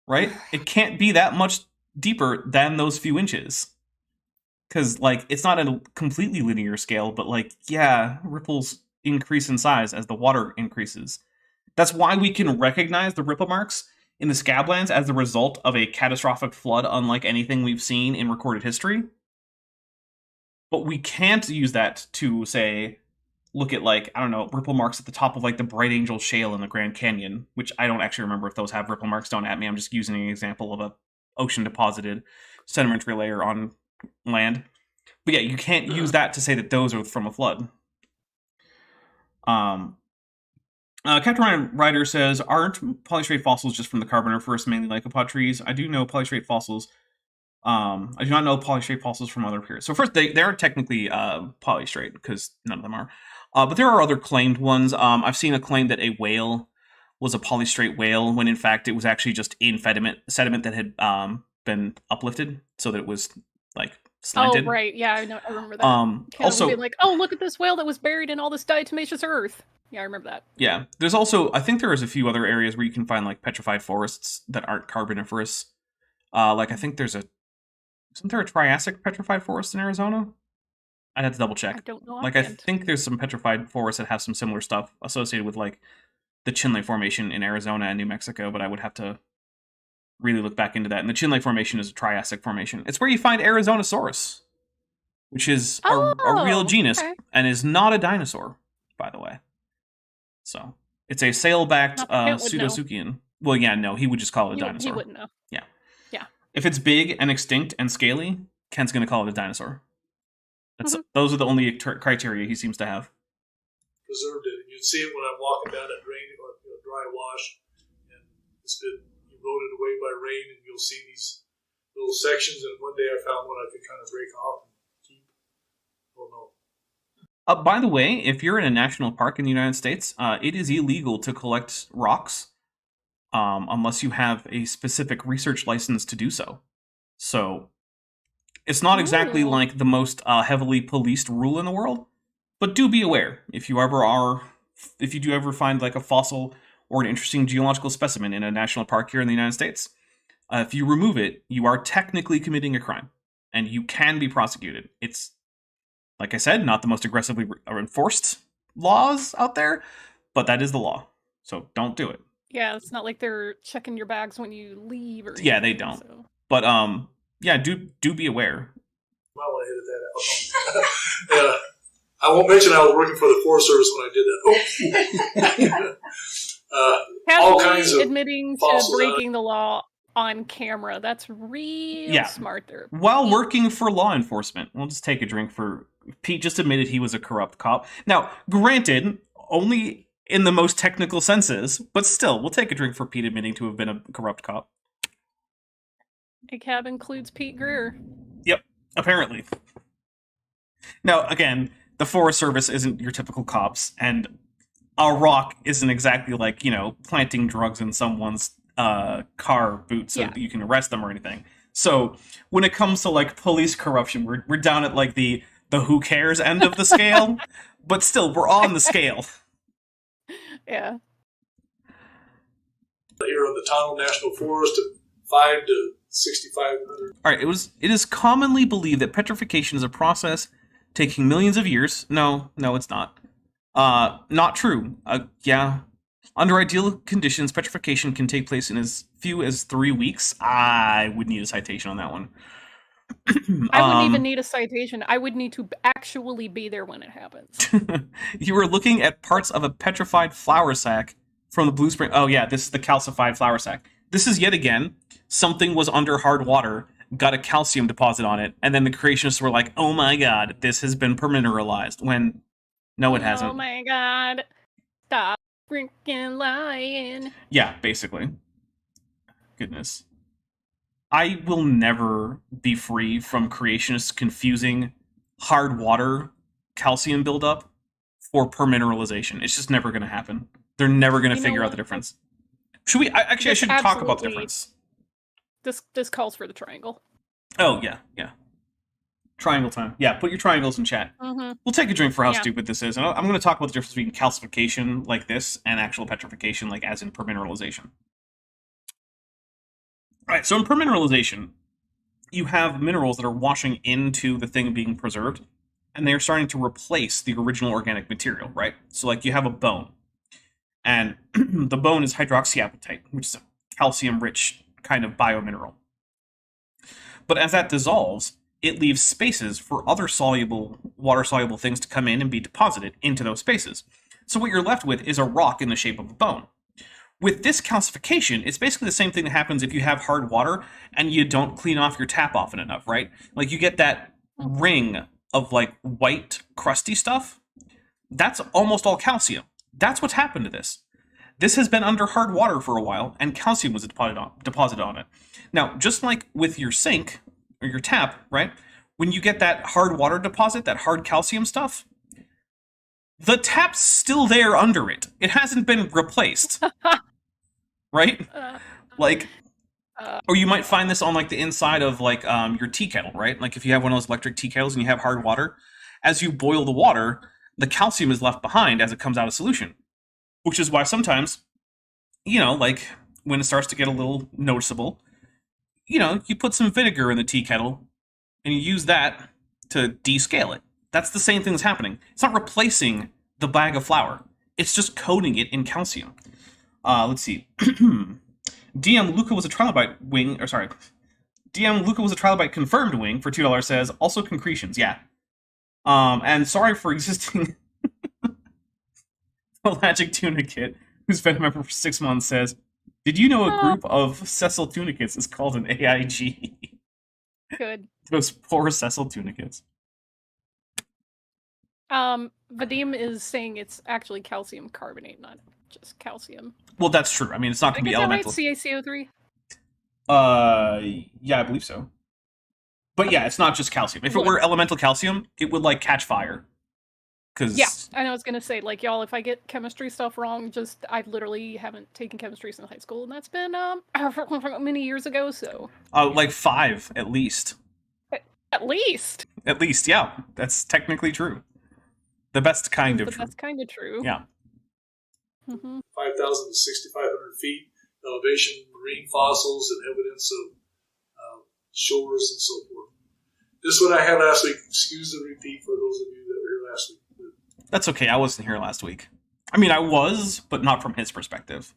Right? It can't be that much deeper than those few inches. Because, like, it's not a completely linear scale, but, like, yeah, ripples increase in size as the water increases. That's why we can recognize the ripple marks in the Scablands as the result of a catastrophic flood unlike anything we've seen in recorded history. But we can't use that to, say, look at, like, I don't know, ripple marks at the top of, like, the Bright Angel Shale in the Grand Canyon, which I don't actually remember if those have ripple marks. Don't at me. I'm just using an example of a ocean-deposited sedimentary layer on land. But yeah, you can't use that to say that those are from a flood. Captain Ryan Ryder says, aren't Polystrate fossils just from the Carboniferous, mainly lycopod trees? I do know Polystrate fossils. I do not know Polystrate fossils from other periods. So first, they aren't technically Polystrate, because none of them are. But there are other claimed ones. I've seen a claim that a whale was a Polystrate whale, when in fact it was actually just in sediment that had been uplifted, so that it was, like, slanted. Oh, right. Yeah, I remember that. Also, being like, oh, look at this whale that was buried in all this diatomaceous earth. Yeah, I remember that. Yeah. There's also, I think there is a few other areas where you can find, like, petrified forests that aren't carboniferous. Like, I think isn't there a Triassic petrified forest in Arizona? I'd have to double check. I don't know. Like, I think there's some petrified forests that have some similar stuff associated with, like, the Chin Lake Formation in Arizona and New Mexico, but I would have to really look back into that. And the Chin Lake Formation is a Triassic formation. It's where you find Arizonosaurus, which is a real genus and is not a dinosaur, by the way. So it's a sail-backed pseudosuchian. Well, yeah, no, he would just call it a dinosaur. He wouldn't know. Yeah. Yeah. If it's big and extinct and scaly, Ken's going to call it a dinosaur. Those are the only criteria he seems to have. Preserved it. You'd see it when I'm walking down a drain or dry wash, and it's been eroded away by rain, and you'll see these little sections. And one day I found one I could kind of break off and keep. Oh no! By the way, if you're in a national park in the United States, it is illegal to collect rocks unless you have a specific research license to do so. So it's not exactly Ooh. like the most heavily policed rule in the world, but do be aware if you do ever find like a fossil or an interesting geological specimen in a national park here in the United States, if you remove it, you are technically committing a crime, and you can be prosecuted. It's, like I said, not the most aggressively enforced laws out there, but that is the law. So don't do it. Yeah, it's not like they're checking your bags when you leave or Yeah, they anything, don't. so. But yeah, do be aware. Might want to edit that out. I won't mention I was working for the Forest Service when I did that. All kinds of admitting to fossils. breaking the law on camera. That's real smart there. While working for law enforcement, we'll just take a drink for Pete. Just admitted he was a corrupt cop. Now, granted, only in the most technical senses, but still, we'll take a drink for Pete admitting to have been a corrupt cop. A cab includes Pete Greer. Yep, apparently. Now, again, the Forest Service isn't your typical cops, and a rock isn't exactly like, planting drugs in someone's car boot so that you can arrest them or anything. So when it comes to like police corruption, we're down at like the who cares end of the scale, but still we're on the scale. Yeah. Here on the Tonto National Forest at 5 to 6,500. All right, it is commonly believed that petrification is a process taking millions of years. No, it's not. Not true. Under ideal conditions, petrification can take place in as few as 3 weeks. I would need a citation on that one. I wouldn't even need a citation. I would need to actually be there when it happens. You were looking at parts of a petrified flour sack from the Blue Spring. Oh yeah, this is the calcified flour sack. This is yet again, something was under hard water, got a calcium deposit on it, and then the creationists were like, oh my god, this has been permineralized, when no, it hasn't. Oh my god. Stop freaking lying. Yeah, basically. Goodness. I will never be free from creationists confusing hard water calcium buildup for permineralization. It's just never going to happen. They're never going to figure out the difference. Should we? I should talk about the difference. This calls for the triangle. Oh, yeah. Triangle time. Yeah, put your triangles in chat. Mm-hmm. We'll take a drink for how stupid this is. And I'm going to talk about the difference between calcification like this and actual petrification, like as in permineralization. Alright, so in permineralization, you have minerals that are washing into the thing being preserved, and they're starting to replace the original organic material, right? So like you have a bone, and the bone is hydroxyapatite, which is a calcium-rich kind of biomineral. But as that dissolves, it leaves spaces for other water-soluble things to come in and be deposited into those spaces. So what you're left with is a rock in the shape of a bone. With this calcification, it's basically the same thing that happens if you have hard water and you don't clean off your tap often enough, right? Like you get that ring of like white, crusty stuff. That's almost all calcium. That's what's happened to this. This has been under hard water for a while, and calcium was deposited on it. Now, just like with your sink, or your tap, right? When you get that hard water deposit, that hard calcium stuff, the tap's still there under it. It hasn't been replaced. Right? Or you might find this on like the inside of like your tea kettle, right? Like if you have one of those electric tea kettles and you have hard water, as you boil the water, the calcium is left behind as it comes out of solution. Which is why sometimes, like when it starts to get a little noticeable, you put some vinegar in the tea kettle and you use that to descale it. That's the same thing that's happening. It's not replacing the bag of flour. It's just coating it in calcium. Let's see. DM Luca was a trilobite wing, DM Luca was a trilobite confirmed wing for $2 says, also concretions, yeah. And sorry for existing pelagic tunicate, who's been a member for 6 months, says, did you know a group of sessile tunicates is called an AIG? Good. Those poor sessile tunicates. Vadim is saying it's actually calcium carbonate, not just calcium. Well, that's true. I mean, it's not going to be elemental. Right? CaCO3? Yeah, I believe so. But yeah, it's not just calcium. If it were elemental calcium, it would, like, catch fire. Yeah, and I was gonna say, like, y'all, if I get chemistry stuff wrong, just I literally haven't taken chemistry since high school, and that's been many years ago. So like 5 at least. at least At least, yeah, that's technically true. The best kind of the true. best kind of true. Yeah. 5,000 to 6,500 feet elevation, marine fossils, and evidence of shores and so forth. This is what I had last week. Excuse the repeat for those of you that were here last week. That's okay. I wasn't here last week. I mean, I was, but not from his perspective.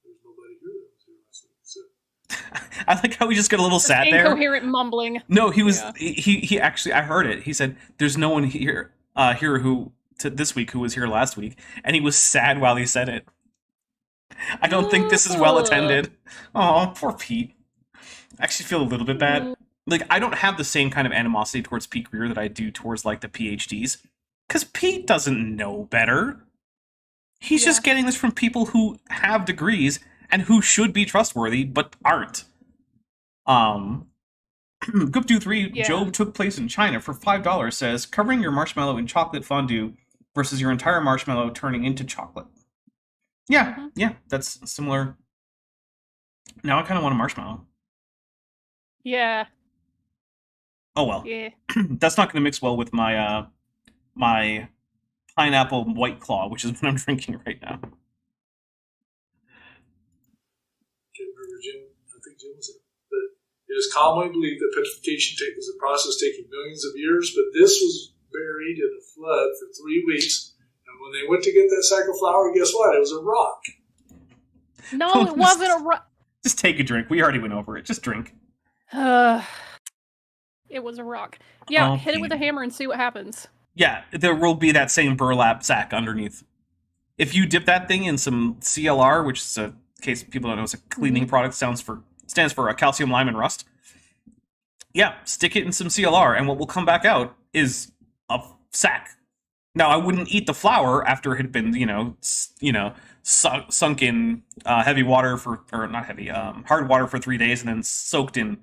There's nobody here that was here last week. So. I like how we just got a little sad there. Incoherent mumbling. No, he was. Yeah. He actually. I heard it. He said, "There's no one here who this week who was here last week," and he was sad while he said it. I don't think this is well attended. Oh, poor Pete. I actually feel a little bit bad. Like, I don't have the same kind of animosity towards Pete Greer that I do towards, like, the PhDs. Because Pete doesn't know better. He's just getting this from people who have degrees and who should be trustworthy, but aren't. Goopdo3, Job took place in China for $5, says, covering your marshmallow in chocolate fondue versus your entire marshmallow turning into chocolate. Yeah, yeah, that's similar. Now I kind of want a marshmallow. Yeah. Oh well. Yeah. That's not going to mix well with my my pineapple White Claw, which is what I'm drinking right now. Can't remember Jim. I think Jim was it. But it is commonly believed that petrification is a process taking millions of years, but this was buried in a flood for 3 weeks. And when they went to get that sack of flour, guess what? It was a rock. No, it wasn't a rock. Just take a drink. We already went over it. Just drink. It was a rock. Yeah, hit it with a hammer and see what happens. Yeah, there will be that same burlap sack underneath. If you dip that thing in some CLR, which is in case people don't know, it's a cleaning product, stands for calcium, lime, and rust. Yeah, stick it in some CLR, and what will come back out is a sack. Now, I wouldn't eat the flour after it had been, sunk in heavy water hard water for 3 days and then soaked in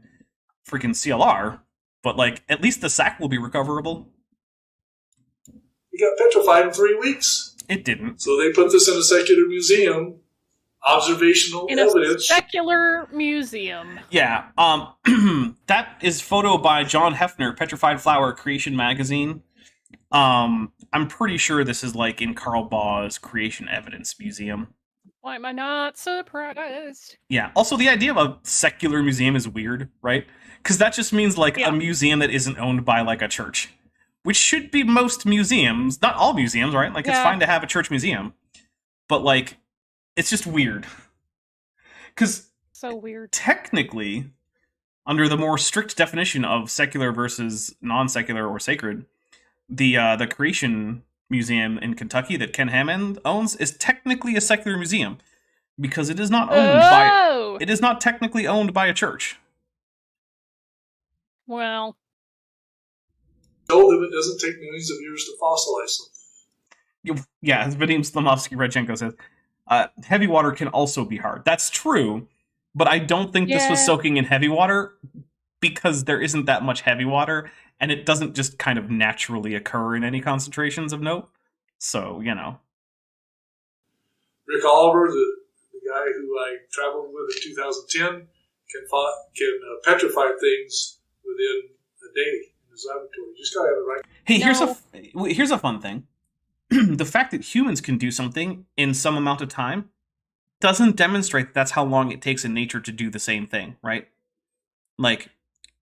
freaking CLR. But, like, at least the sack will be recoverable. It got petrified in 3 weeks. It didn't. So they put this in a secular museum. Observational evidence. A secular museum. Yeah. That is photo by John Hefner, Petrified Flower Creation Magazine. I'm pretty sure this is like in Carl Baugh's Creation Evidence Museum. Why am I not surprised? Yeah. Also, the idea of a secular museum is weird, right? Because that just means like a museum that isn't owned by like a church, which should be most museums. Not all museums, right? Like it's fine to have a church museum, but like it's just weird. Because so weird. Technically, under the more strict definition of secular versus non-secular or sacred, the Creation Museum in Kentucky that Ken Hammond owns is technically a secular museum because it is not owned it is not technically owned by a church. Well, told him it doesn't take millions of years to fossilize something. Yeah, as Vadim Slamovsky-Redchenko says, heavy water can also be hard. That's true, but I don't think this was soaking in heavy water because there isn't that much heavy water, and it doesn't just kind of naturally occur in any concentrations of note. So, Rick Oliver, the guy who I traveled with in 2010, can petrify things within a day in his laboratory. You just gotta have the right. Hey, here's a fun thing. The fact that humans can do something in some amount of time doesn't demonstrate that's how long it takes in nature to do the same thing, right? Like,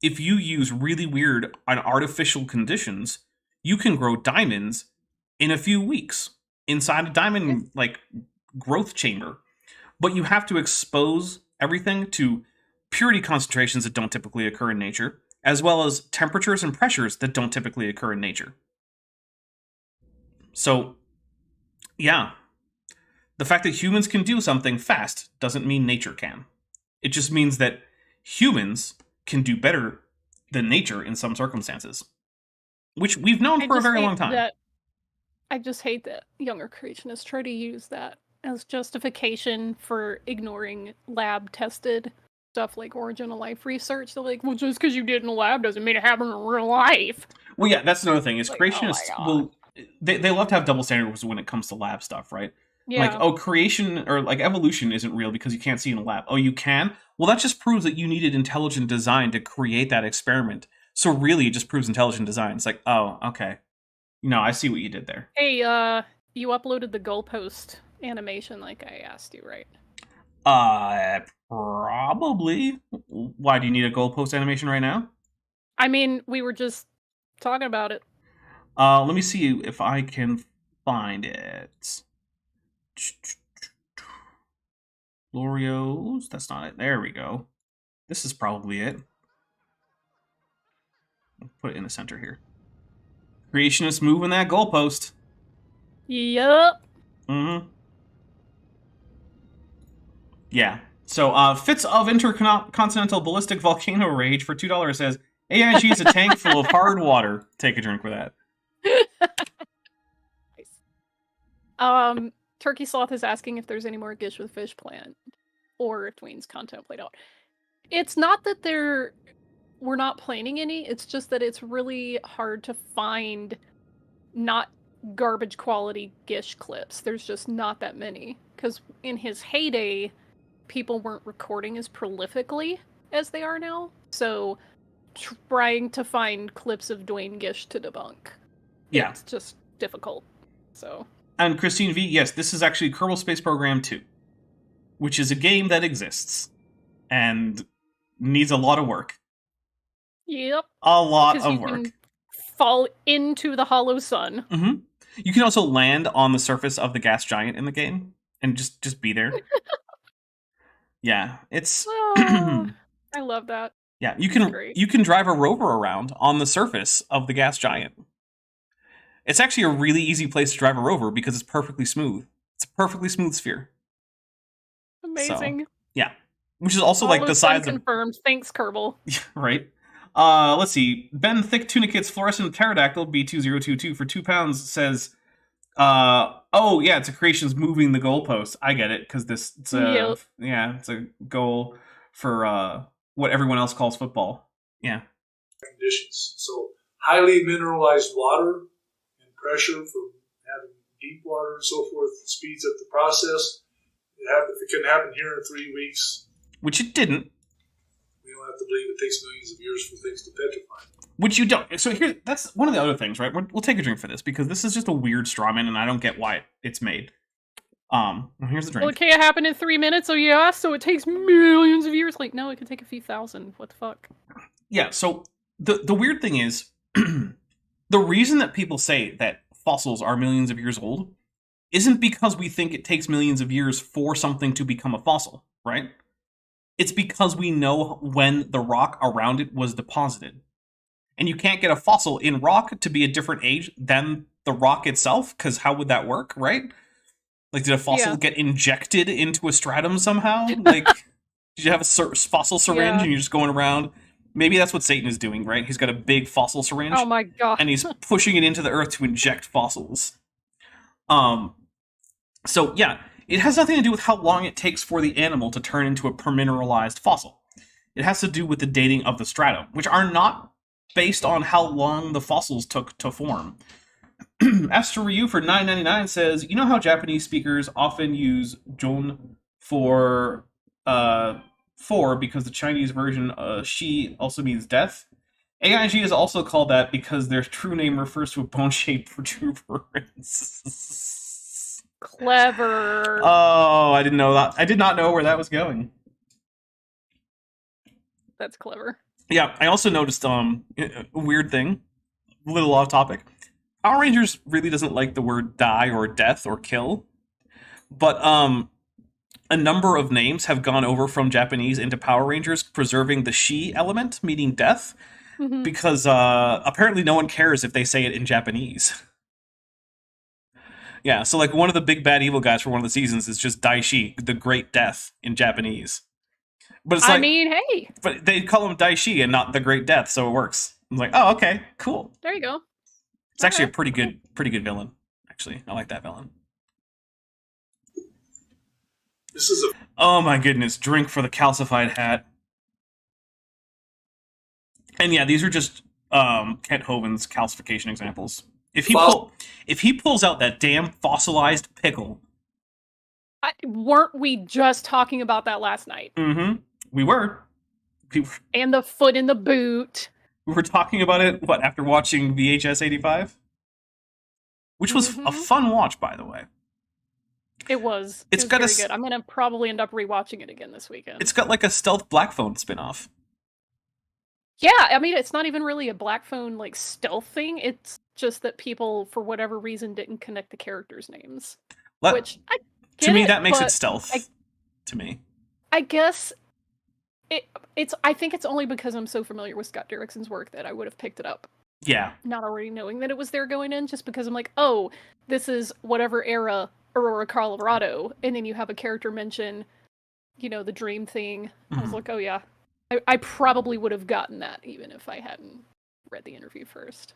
if you use really weird and artificial conditions, you can grow diamonds in a few weeks inside a diamond like growth chamber. But you have to expose everything to purity concentrations that don't typically occur in nature, as well as temperatures and pressures that don't typically occur in nature. So, yeah. The fact that humans can do something fast doesn't mean nature can. It just means that humans can do better than nature in some circumstances, which we've known for a very long time. I just hate that younger creationists try to use that as justification for ignoring lab-tested stuff like Origin of Life research. They're like, well, just because you did in a lab doesn't mean it happened in real life. Well, yeah, that's another thing. Is Like, creationists oh my will they love to have double standards when it comes to lab stuff, right? Yeah. Like, oh, creation or like evolution isn't real because you can't see it in a lab. Oh, you can? Well, that just proves that you needed intelligent design to create that experiment. So really, it just proves intelligent design. It's like, oh, okay. No, I see what you did there. Hey, you uploaded the goalpost animation like I asked you, right? Probably. Why do you need a goalpost animation right now? I mean, we were just talking about it. Let me see if I can find it. Glorios. That's not it. There we go. This is probably it. I'll put it in the center here. Creationists moving that goalpost. Yup. Mm-hmm. Yeah. So, Fits of Intercontinental Ballistic Volcano Rage for $2 says, AIG is a tank full of hard water. Take a drink with that. Nice. Turkey Sloth is asking if there's any more Gish with Fish planned, or if Dwayne's content played out. It's not that we're not planning any, it's just that it's really hard to find not garbage quality Gish clips. There's just not that many. Because in his heyday, people weren't recording as prolifically as they are now. So trying to find clips of Dwayne Gish to debunk. Yeah. It's just difficult. So. And Christine V, yes, this is actually Kerbal Space Program 2, which is a game that exists and needs a lot of work. Yep. A lot Because of you work. can fall into the hollow sun. Mm-hmm. You can also land on the surface of the gas giant in the game and just be there. Yeah, it's Oh, I love that. yeah. It's great. You can drive a rover around on the surface of the gas giant. It's actually a really easy place to drive a rover because it's perfectly smooth. It's a perfectly smooth sphere. Amazing. So, yeah, which is also like the size of confirmed. Thanks, Kerbal. right. Let's see. Ben Thick Tunicate's Fluorescent Pterodactyl B2022 for £2 says, oh yeah, it's a creation's moving the goalpost. I get it, because it's a goal for what everyone else calls football. Yeah. Conditions. So highly mineralized water and pressure from having deep water and so forth speeds up the process. If it can happen here in 3 weeks, which it didn't. We don't have to believe it takes millions of years for things to petrify. Which you don't. So here, that's one of the other things, right? We'll take a drink for this because this is just a weird straw man, and I don't get why it's made. Here's the drink. Well, it can't happen in 3 minutes. Oh yeah, so it takes millions of years. Like, no, it could take a few thousand. What the fuck? Yeah. So the weird thing is, the reason that people say that fossils are millions of years old isn't because we think it takes millions of years for something to become a fossil, right? It's because we know when the rock around it was deposited. And you can't get a fossil in rock to be a different age than the rock itself, because how would that work, right? Like, did a fossil get injected into a stratum somehow? Like, did you have a fossil syringe and you're just going around? Maybe that's what Satan is doing, right? He's got a big fossil syringe. Oh my god. And he's pushing it into the earth to inject fossils. So, yeah, it has nothing to do with how long it takes for the animal to turn into a permineralized fossil. It has to do with the dating of the stratum, which are not based on how long the fossils took to form. Esther Ryu for $9.99 says, you know how Japanese speakers often use Jon for because the Chinese version shi also means death? AIG is also called that because their true name refers to a bone-shaped protuberance. Clever. Oh, I didn't know that. I did not know where that was going. That's clever. Yeah, I also noticed a weird thing, a little off topic. Power Rangers really doesn't like the word die or death or kill, but a number of names have gone over from Japanese into Power Rangers, preserving the shi element, meaning death, because apparently no one cares if they say it in Japanese. Yeah, so like one of the big bad evil guys for one of the seasons is just Daishi, the Great Death in Japanese. But it's like, I mean, hey. But they call him Daishi and not the Great Death, so it works. I'm like, oh, okay, cool. There you go. It's actually a pretty good villain. Actually, I like that villain. This is Oh my goodness! Drink for the calcified hat. And yeah, these are just Kent Hovind's calcification examples. If he pulls out that damn fossilized pickle, weren't we just talking about that last night? Mm-hmm. We were. And the foot in the boot. We were talking about it, after watching VHS 85? Which was a fun watch, by the way. It was. It was very good. I'm going to probably end up rewatching it again this weekend. It's got like a Stealth Black Phone spin-off. Yeah, I mean, it's not even really a Black Phone, like, stealth thing. It's just that people, for whatever reason, didn't connect the characters' names. Which, I get to me, it, that makes it stealth. To me. I guess... I think it's only because I'm so familiar with Scott Derrickson's work that I would have picked it up. Yeah. Not already knowing that it was there going in, just because I'm like, oh, this is whatever era Aurora, Colorado, and then you have a character mention, the dream thing. I was like, oh yeah. I probably would have gotten that even if I hadn't read the interview first.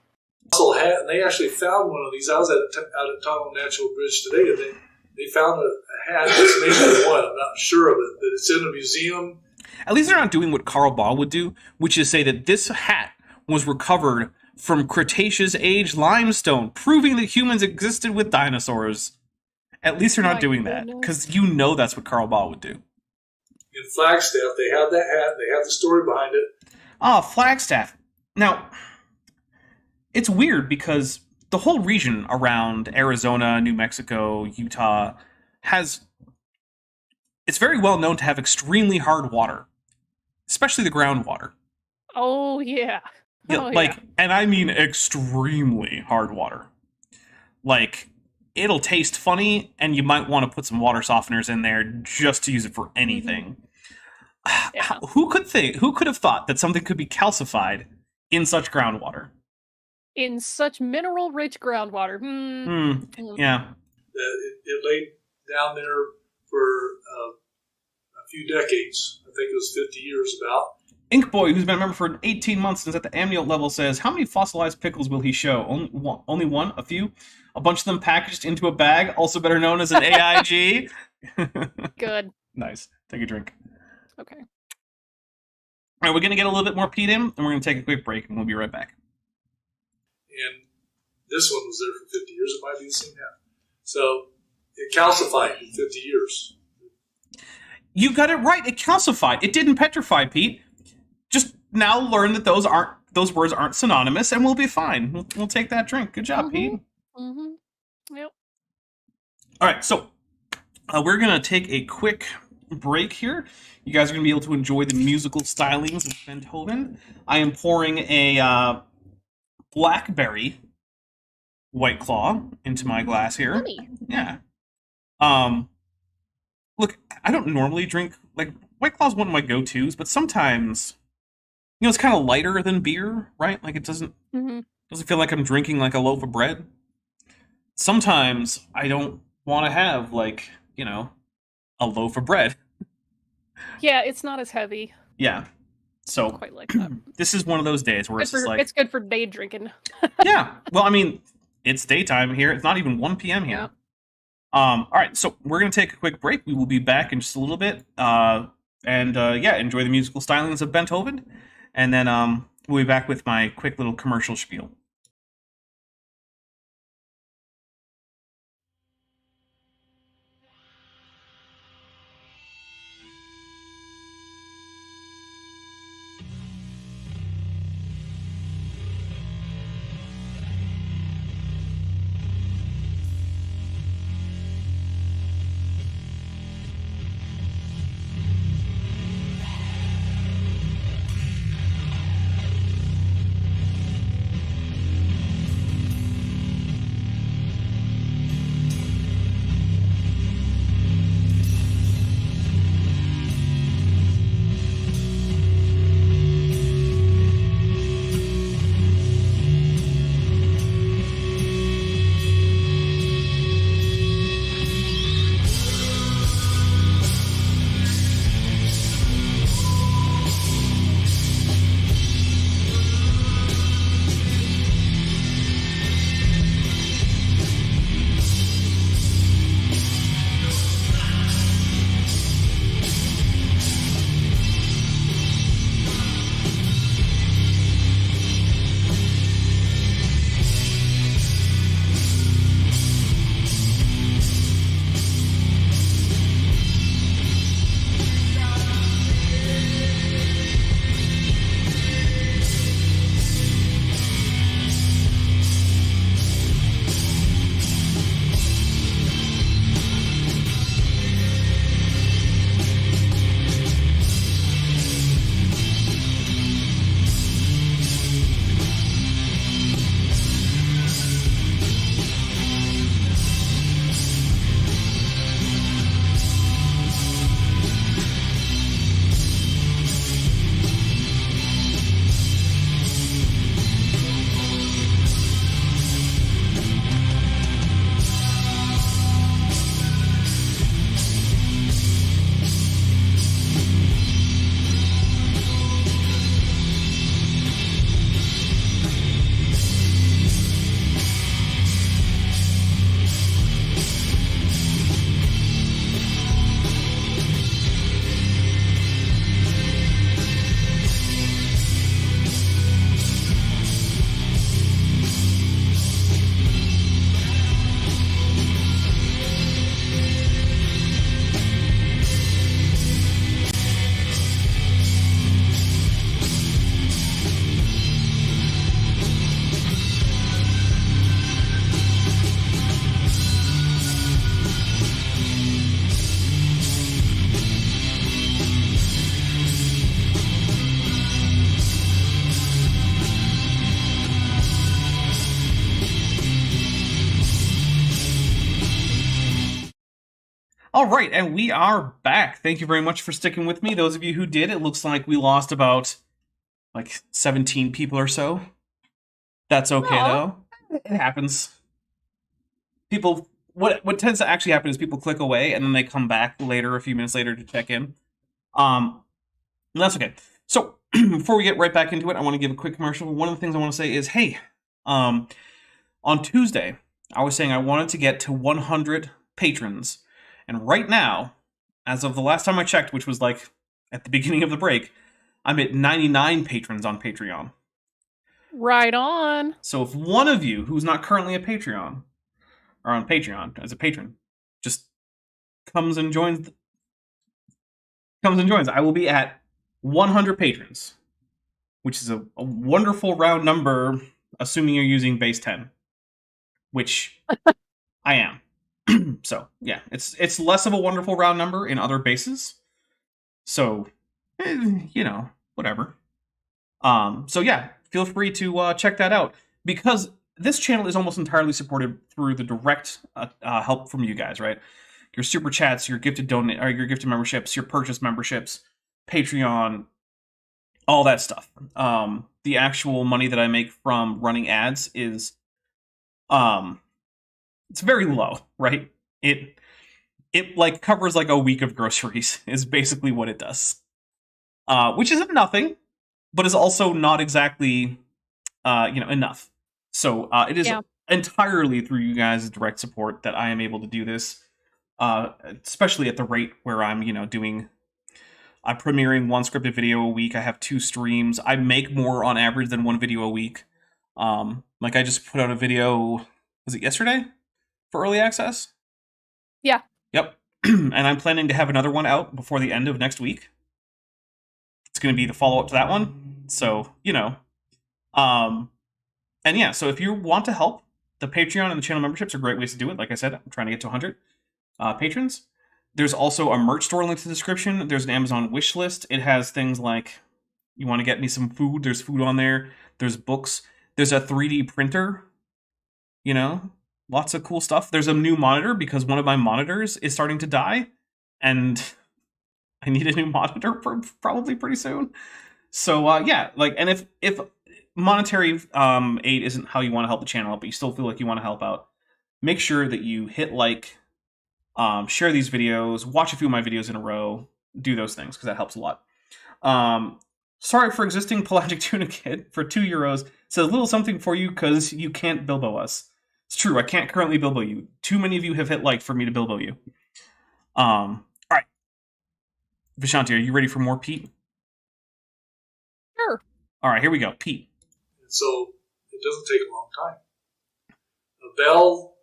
And they actually found one of these. I was out at Tunnel Natural Bridge today, and they found a hat that's made of one. I'm not sure of it, but it's in a museum. At least they're not doing what Carl Baugh would do, which is say that this hat was recovered from Cretaceous age limestone, proving that humans existed with dinosaurs. At least they're not doing that, because that's what Carl Baugh would do. In Flagstaff, they have that hat. They have the story behind it. Ah, Flagstaff. Now, it's weird because the whole region around Arizona, New Mexico, Utah it's very well known to have extremely hard water, especially the groundwater. Oh, yeah. And I mean extremely hard water. Like, it'll taste funny, and you might want to put some water softeners in there just to use it for anything. Yeah. Who could have thought that something could be calcified in such groundwater? In such mineral-rich groundwater. Yeah. It laid down there for a few decades. I think it was 50 years about. Ink Boy, who's been a member for 18 months and is at the amniote level, says, how many fossilized pickles will he show? Only one? A few? A bunch of them packaged into a bag, also better known as an AIG? Good. Nice. Take a drink. Okay. All right, we're going to get a little bit more Pete in, and we're going to take a quick break, and we'll be right back. And this one was there for 50 years. It might be the same hat. So it calcified in 50 years. You got it right. It calcified. It didn't petrify, Pete. Just now learn that those words aren't synonymous, and we'll be fine. We'll take that drink. Good job, Pete. Yep. All right, so we're going to take a quick break here. You guys are going to be able to enjoy the musical stylings of Beethoven. I am pouring a blackberry White Claw into my glass here. Funny. Yeah. Look, I don't normally drink, like, White Claw's one of my go-tos, but sometimes, it's kind of lighter than beer, right? Like, it doesn't feel like I'm drinking, like, a loaf of bread. Sometimes I don't want to have, like, a loaf of bread. Yeah, it's not as heavy. Yeah. So, quite like that. This is one of those days where it's just like... It's good for day drinking. Yeah. Well, I mean, it's daytime here. It's not even 1 p.m. here. Yeah. All right, so we're going to take a quick break. We will be back in just a little bit. Enjoy the musical stylings of Beethoven. And then we'll be back with my quick little commercial spiel. All right, and we are back. Thank you very much for sticking with me. Those of you who did, it looks like we lost about like 17 people or so. That's okay though. It happens. People, what tends to actually happen is people click away and then they come back later, a few minutes later, to check in. And that's okay. So before we get right back into it, I want to give a quick commercial. One of the things I want to say is, hey, on Tuesday, I was saying I wanted to get to 100 patrons. And right now, as of the last time I checked, which was like at the beginning of the break, I'm at 99 patrons on Patreon. Right on. So if one of you who's not currently a Patreon, or on Patreon as a patron, just comes and joins, I will be at 100 patrons, which is a wonderful round number, assuming you're using base 10, which I am. So yeah, it's less of a wonderful round number in other bases. So, you know, whatever. So yeah, feel free to check that out, because this channel is almost entirely supported through the direct help from you guys, right? Your super chats, your gifted or your gifted memberships, your purchase memberships, Patreon, all that stuff. The actual money that I make from running ads is, it's very low, right? It like covers like a week of groceries is basically what it does. Which isn't nothing, but is also not exactly, enough. So it is entirely through you guys' direct support that I am able to do this, especially at the rate where I'm, I'm premiering one scripted video a week. I have 2 streams. I make more on average than 1 video a week. Like I just put out a video, was it yesterday? For early access? Yeah. Yep. And I'm planning to have another one out before the end of next week. It's going to be the follow-up to that one. So, and yeah, so if you want to help, the Patreon and the channel memberships are great ways to do it. Like I said, I'm trying to get to 100 patrons. There's also a merch store linked in the description. There's an Amazon wish list. It has things like, you want to get me some food, there's food on there. There's books. There's a 3D printer. Lots of cool stuff. There's a new monitor because one of my monitors is starting to die, and I need a new monitor probably pretty soon. So yeah, like, and if monetary aid isn't how you want to help the channel out, but you still feel like you want to help out, make sure that you hit like, share these videos, watch a few of my videos in a row, do those things because that helps a lot. Sorry for existing pelagic tuna kit for €2. Says a little something for you because you can't Bilbo us. It's true, I can't currently Bilbo you. Too many of you have hit like for me to Bilbo you. Alright. Vishanti, are you ready for more Pete? Sure. Alright, here we go. Pete. And so it doesn't take a long time. A bell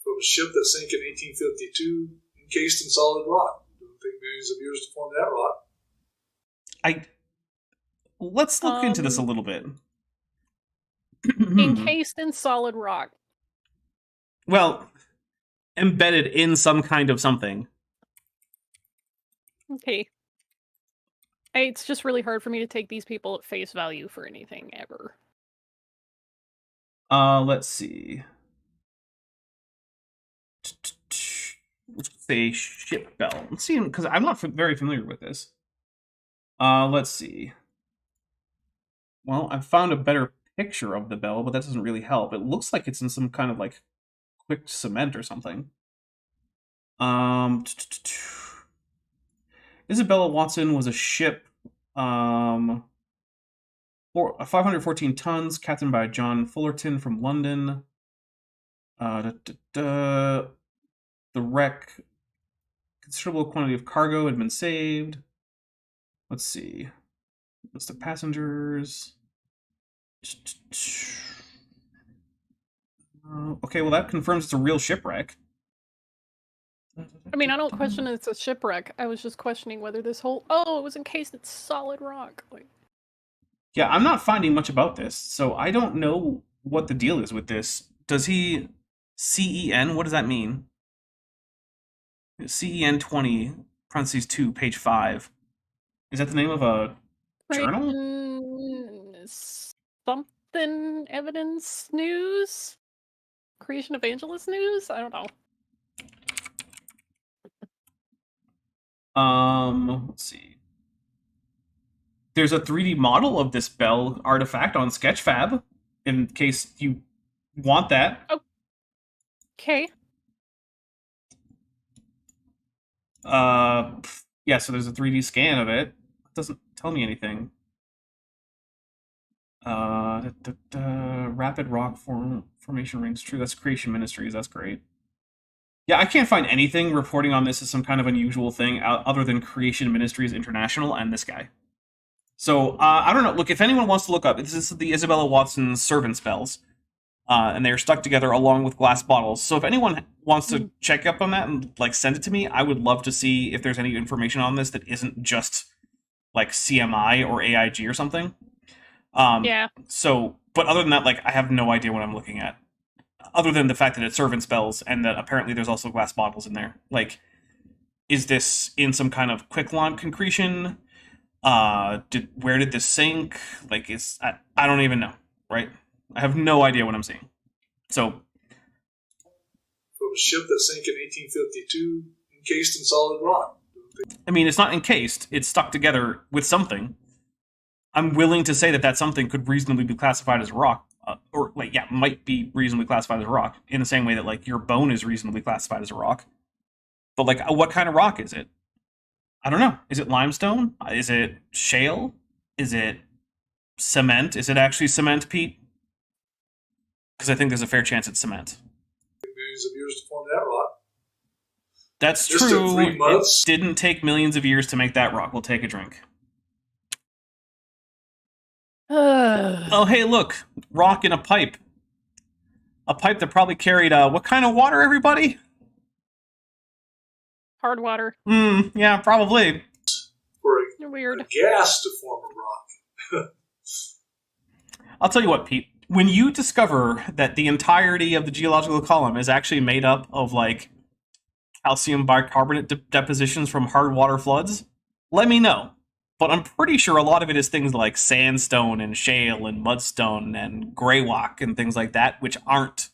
from a ship that sank in 1852, encased in solid rock. Doesn't take millions of years to form that rock. Let's look into this a little bit. Encased in solid rock. Well, embedded in some kind of something. Okay. It's just really hard for me to take these people at face value for anything ever. Let's see. Let's say ship bell. Let's see, because I'm not very familiar with this. Let's see. Well, I've found a better picture of the bell, but that doesn't really help. It looks like it's in some kind of like quick cement or something. Isabella Watson was a ship, 514 tons, captained by John Fullerton from London. The wreck, considerable quantity of cargo had been saved. Let's see. List of passengers. Okay, well that confirms it's a real shipwreck. I mean, I don't question it's a shipwreck. I was just questioning whether this whole... Oh, it was encased in solid rock. Like... Yeah, I'm not finding much about this, so I don't know what the deal is with this. Does he... CEN? What does that mean? CEN 20, parentheses 2, page 5. Is that the name of a journal? Something evidence news? Creation Evangelist news? I don't know. Let's see. There's a 3D model of this bell artifact on Sketchfab, in case you want that. Okay. Yeah, so there's a 3D scan of it. It doesn't tell me anything. Rapid rock formation rings. True, that's Creation Ministries. That's great. Yeah, I can't find anything reporting on this as some kind of unusual thing other than Creation Ministries International and this guy. So, I don't know. Look, if anyone wants to look up, this is the Isabella Watson servant spells. And they're stuck together along with glass bottles. So if anyone wants to check up on that and like send it to me, I would love to see if there's any information on this that isn't just like CMI or AIG or something. Yeah. So, but other than that, like I have no idea what I'm looking at. Other than the fact that it's servant spells and that apparently there's also glass bottles in there. Like, is this in some kind of quicklime concretion? Where did this sink? Like, I don't even know, right? I have no idea what I'm seeing. So, From a ship that sank in 1852, encased in solid rock. I mean, it's not encased. It's stuck together with something. I'm willing to say that that something could reasonably be classified as a rock. Or, like, yeah, might be reasonably classified as a rock. In the same way that, like, your bone is reasonably classified as a rock. But, like, what kind of rock is it? I don't know. Is it limestone? Is it shale? Is it cement? Is it actually cement, Pete? Because I think there's a fair chance it's cement. Millions of years to form that rock. That's Just true. in 3 months. It didn't take millions of years to make that rock. We'll take a drink. Oh, hey, look. Rock in a pipe. A pipe that probably carried, what kind of water, everybody? Hard water. Yeah, probably. For Weird. a gas to form a rock. I'll tell you what, Pete. When you discover that the entirety of the geological column is actually made up of, like, calcium bicarbonate depositions from hard water floods, let me know. But I'm pretty sure a lot of it is things like sandstone and shale and mudstone and gray rock and things like that, which aren't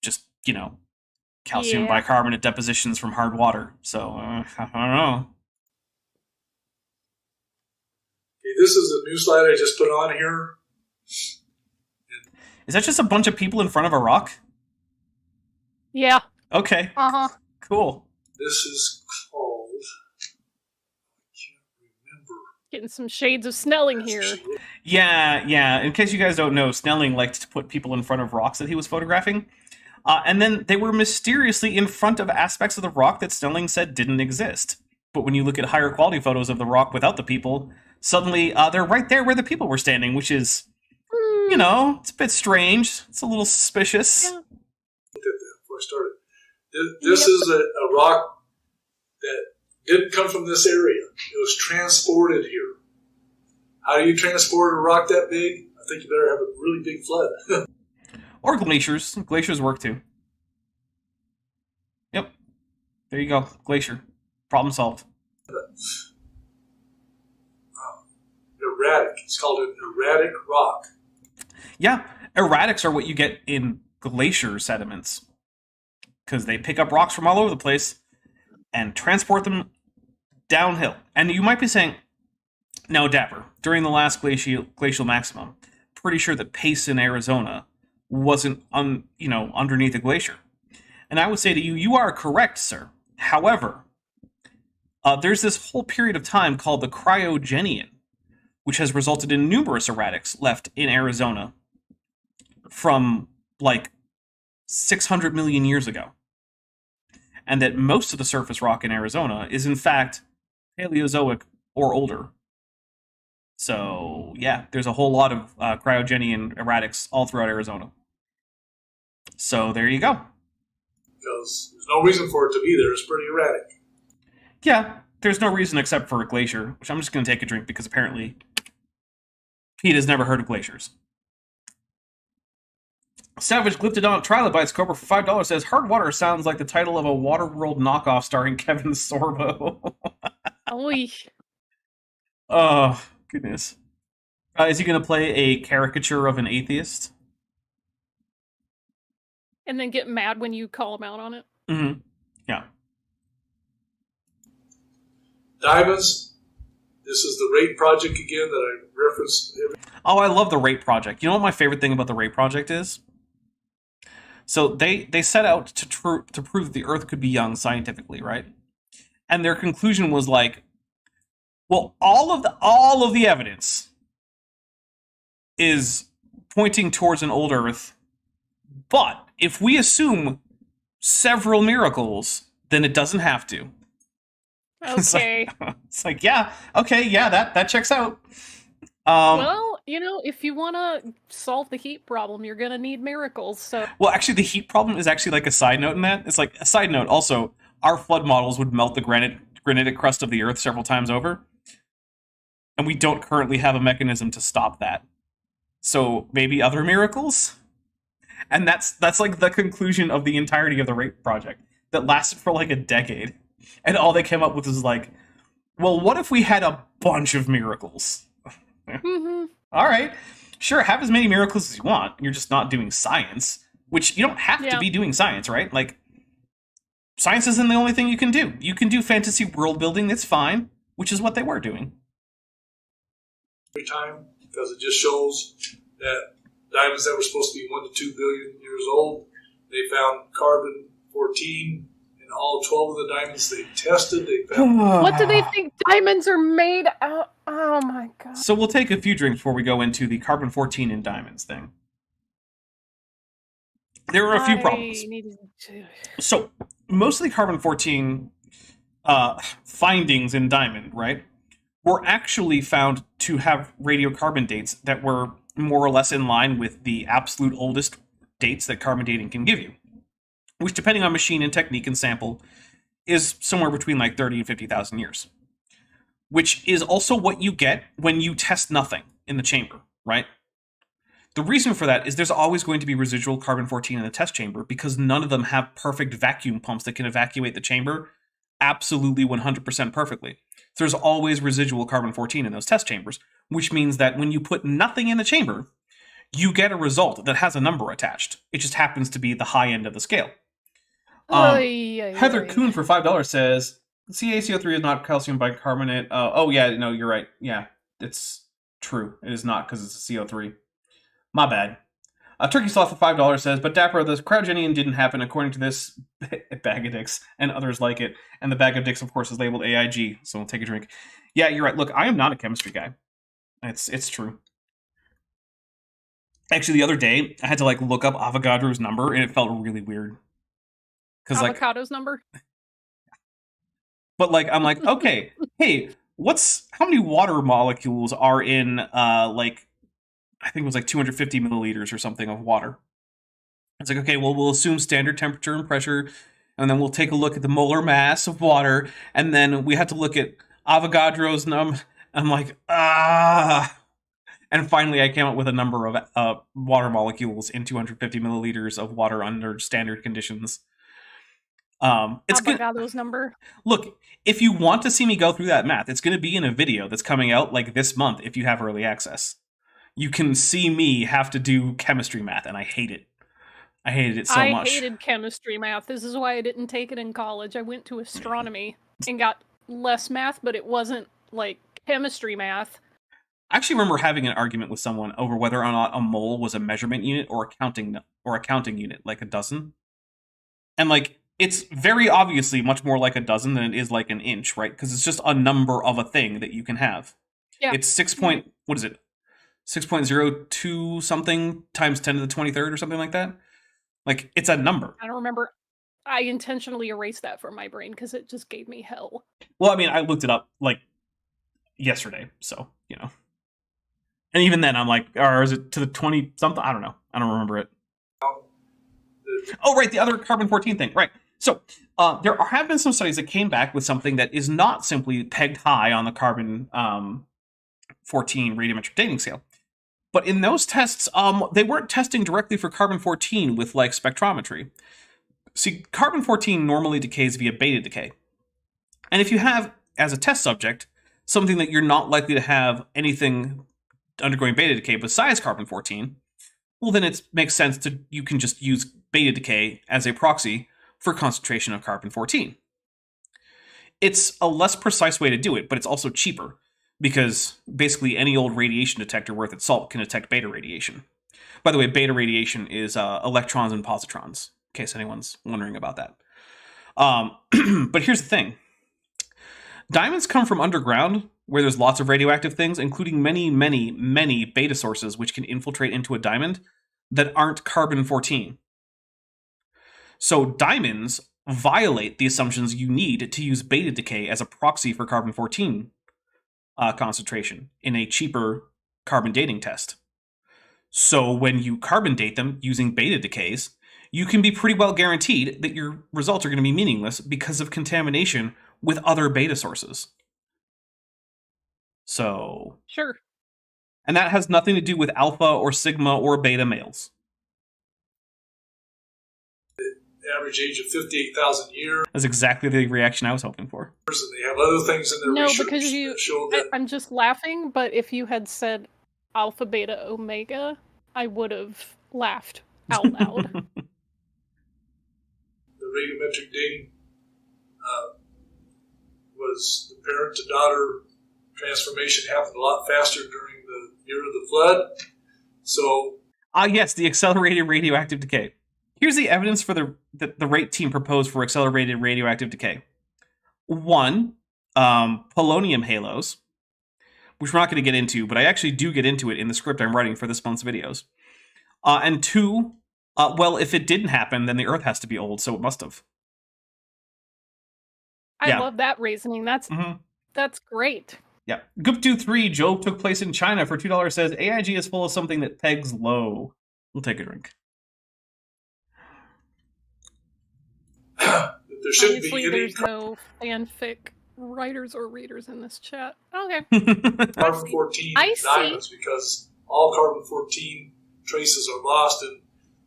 just, you know, calcium bicarbonate depositions from hard water. So, I don't know. Okay, this is a new slide I just put on here. Is that just a bunch of people in front of a rock? Yeah. Okay. Uh-huh. Cool. This is called... I can't remember. Getting some shades of Snelling here. Yeah. In case you guys don't know, Snelling liked to put people in front of rocks that he was photographing. And then they were mysteriously in front of aspects of the rock that Snelling said didn't exist. But when you look at higher quality photos of the rock without the people, suddenly they're right there where the people were standing, which is, you know, it's a bit strange. It's a little suspicious. Yeah. Looked at that before I started. This is a rock that didn't come from this area. It was transported here. How do you transport a rock that big? I think you better have a really big flood. Or glaciers. Glaciers work too. Yep. There you go. Glacier. Problem solved. Erratic. It's called an erratic rock. Yeah. Erratics are what you get in glacier sediments. Because they pick up rocks from all over the place and transport them downhill. And you might be saying, no, Dapper, during the last glacial maximum, pretty sure that Pace in Arizona wasn't underneath a glacier. And I would say to you, you are correct, sir. However, there's this whole period of time called the Cryogenian, which has resulted in numerous erratics left in Arizona from, like, 600 million years ago. And that most of the surface rock in Arizona is, in fact, Paleozoic or older. So, yeah, there's a whole lot of Cryogenian erratics all throughout Arizona. So, there you go. Because there's no reason for it to be there. It's pretty erratic. Yeah, there's no reason except for a glacier, which I'm just going to take a drink because apparently Pete has never heard of glaciers. Savage Glyptodon Trilobites Cobra for $5 says, Hard Water sounds like the title of a Waterworld knockoff starring Kevin Sorbo. Oy. Oh, goodness. Is he going to play a caricature of an atheist? And then get mad when you call him out on it. Mm-hmm. Yeah. Diamonds. This is the rate project again that I referenced. Oh, I love the rate project. You know what my favorite thing about the rate project is? So they set out to prove that the Earth could be young scientifically, right? And their conclusion was like, well, all of the evidence is pointing towards an old Earth, but if we assume several miracles, then it doesn't have to. Okay. It's like, yeah, okay, yeah, that checks out. Well, if you want to solve the heat problem, you're going to need miracles. So, well, actually, the heat problem is actually like a side note in that. It's like a side note. Also, our flood models would melt the granitic crust of the Earth several times over, and we don't currently have a mechanism to stop that. So maybe other miracles, and that's like the conclusion of the entirety of the rate project that lasted for like a decade, and all they came up with was like, well, what if we had a bunch of miracles? mm-hmm. All right, sure, have as many miracles as you want. You're just not doing science, which you don't have to be doing science, right? Like, science isn't the only thing you can do. You can do fantasy world building, that's fine, which is what they were doing. Every time, because it just shows that diamonds that were supposed to be 1 to 2 billion years old, they found carbon-14 in all 12 of the diamonds they tested. They found What do they think diamonds are made out? Oh my god. So we'll take a few drinks before we go into the carbon-14 in diamonds thing. There are a few problems. So, most of the carbon-14 findings in diamond, right, were actually found to have radiocarbon dates that were more or less in line with the absolute oldest dates that carbon dating can give you, which, depending on machine and technique and sample, is somewhere between like 30 and 50,000 years, which is also what you get when you test nothing in the chamber, right? The reason for that is there's always going to be residual carbon-14 in the test chamber because none of them have perfect vacuum pumps that can evacuate the chamber absolutely 100% perfectly. So there's always residual carbon-14 in those test chambers, which means that when you put nothing in the chamber, you get a result that has a number attached. It just happens to be the high end of the scale. Heather Kuhn for $5 says, CaCO3 is not calcium bicarbonate. Oh, yeah, no, you're right. Yeah, it's true. It is not because it's a CO3. My bad. Turkey Sloth for $5 says, but Dapper, the cryogenian didn't happen according to this bag of dicks and others like it. And the bag of dicks, of course, is labeled AIG, so we'll take a drink. Yeah, you're right. Look, I am not a chemistry guy. It's true. Actually, the other day, I had to look up Avogadro's number, and it felt really weird. Avocado's number? But I'm like, okay, hey, how many water molecules are in I think it was 250 milliliters or something of water. It's like, okay, well, we'll assume standard temperature and pressure, and then we'll take a look at the molar mass of water, and then we have to look at Avogadro's number. I'm like, And finally, I came up with a number of water molecules in 250 milliliters of water under standard conditions. It's Avogadro's number. Look, if you want to see me go through that math, it's going to be in a video that's coming out this month if you have early access. You can see me have to do chemistry math, and I hate it. I hated it so much. I hated chemistry math. This is why I didn't take it in college. I went to astronomy and got less math, but it wasn't chemistry math. I actually remember having an argument with someone over whether or not a mole was a measurement unit or a counting unit, like a dozen. And it's very obviously much more like a dozen than it is like an inch, right? Because it's just a number of a thing that you can have. Yeah. It's 6.02 something times 10 to the 23rd or something like that. It's a number. I don't remember. I intentionally erased that from my brain because it just gave me hell. Well, I mean, I looked it up yesterday, so and even then, I'm like, or is it to the 20 something? I don't know. I don't remember it. Oh, right, the other carbon-14 thing, right? So there have been some studies that came back with something that is not simply pegged high on the carbon-14 radiometric dating scale. But in those tests, they weren't testing directly for carbon-14 with spectrometry. See, carbon-14 normally decays via beta decay. And if you have, as a test subject, something that you're not likely to have anything undergoing beta decay besides carbon-14, well, then it makes sense you can just use beta decay as a proxy for concentration of carbon-14. It's a less precise way to do it, but it's also cheaper because basically any old radiation detector worth its salt can detect beta radiation. By the way, beta radiation is electrons and positrons, in case anyone's wondering about that. But here's the thing. Diamonds come from underground, where there's lots of radioactive things, including many, many, many beta sources which can infiltrate into a diamond that aren't carbon-14. So diamonds violate the assumptions you need to use beta decay as a proxy for carbon-14 concentration in a cheaper carbon dating test. So when you carbon date them using beta decays, you can be pretty well guaranteed that your results are going to be meaningless because of contamination with other beta sources. So... Sure. And that has nothing to do with alpha or sigma or beta males. Average age of 58,000 years. That's exactly the reaction I was hoping for. And they have other things in their No, research because that show that I'm just laughing, but if you had said alpha, beta, omega, I would have laughed out loud. the radiometric dating was the parent to daughter transformation happened a lot faster during the year of the flood. So yes, the accelerated radioactive decay. Here's the evidence for the rate team proposed for accelerated radioactive decay. 1, polonium halos, which we're not going to get into, but I actually do get into it in the script I'm writing for this month's videos. And 2, well, if it didn't happen, then the Earth has to be old, so it must have. I love that reasoning. That's great. Yeah. Guptu 3, Job took place in China for $2, says AIG is full of something that pegs low. We'll take a drink. there shouldn't Obviously, be any there's no fanfic writers or readers in this chat. Okay. carbon-14 I see. diamonds because all carbon-14 traces are lost, and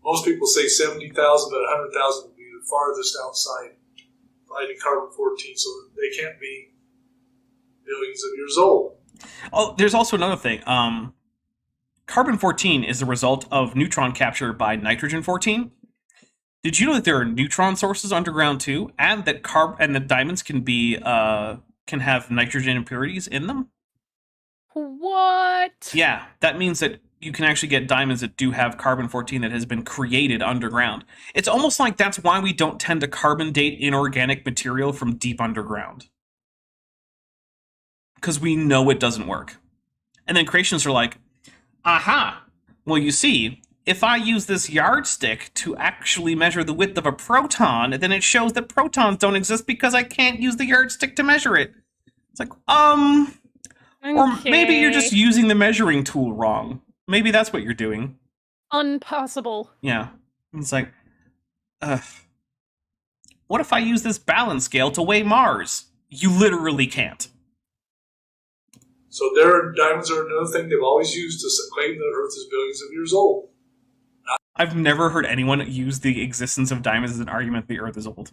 most people say 70,000, but 100,000 would be the farthest outside finding carbon-14, so they can't be billions of years old. Oh, there's also another thing. Carbon-14 is the result of neutron capture by nitrogen-14. Did you know that there are neutron sources underground too, and that diamonds can be can have nitrogen impurities in them? What? Yeah, that means that you can actually get diamonds that do have carbon-14 that has been created underground. It's almost like that's why we don't tend to carbon date inorganic material from deep underground. Because we know it doesn't work. And then creationists are like, aha, well, you see, if I use this yardstick to actually measure the width of a proton, then it shows that protons don't exist because I can't use the yardstick to measure it. It's like, or maybe you're just using the measuring tool wrong. Maybe that's what you're doing. Impossible. Yeah. It's like, what if I use this balance scale to weigh Mars? You literally can't. So diamonds are another thing they've always used to claim that Earth is billions of years old. I've never heard anyone use the existence of diamonds as an argument that the Earth is old.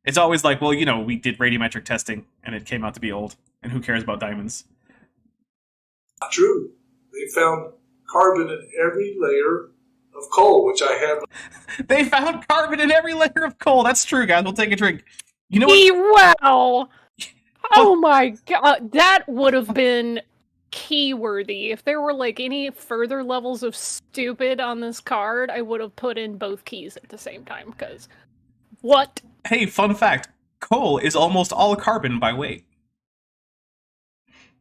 It's always like, well, we did radiometric testing, and it came out to be old, and who cares about diamonds? Not true. They found carbon in every layer of coal, which I have. They found carbon in every layer of coal. That's true, guys. We'll take a drink. You know what? Wow! Oh my god, that would have been key-worthy. If there were, any further levels of stupid on this card, I would have put in both keys at the same time, because... What? Hey, fun fact. Coal is almost all carbon by weight.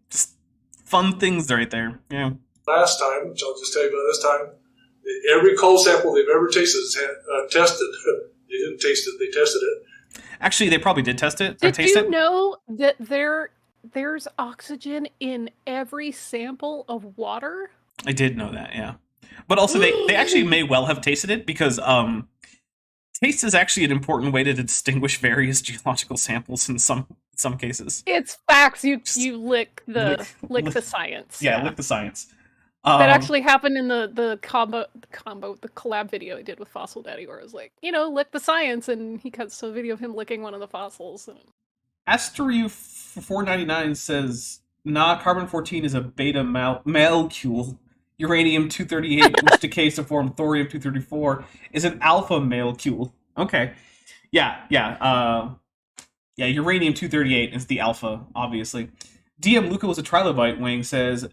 Just fun things right there. Yeah. Last time, which I'll just tell you about this time, every coal sample they've ever tasted tested. They didn't taste it, they tested it. Actually, they probably did test it. Did you know that there's oxygen in every sample of water? I did know that, yeah. But also, they actually may well have tasted it, because taste is actually an important way to distinguish various geological samples in some cases. It's facts. You lick the science. Yeah, lick the science. That actually happened in the collab video I did with Fossil Daddy, where I was like, lick the science, and he cuts to a video of him licking one of the fossils. Asteru 499 says, nah, carbon-14 is a beta molecule. Uranium-238, which decays to form thorium-234, is an alpha molecule. Okay. Yeah. Yeah, uranium-238 is the alpha, obviously. DM Luca was a trilobite wing says,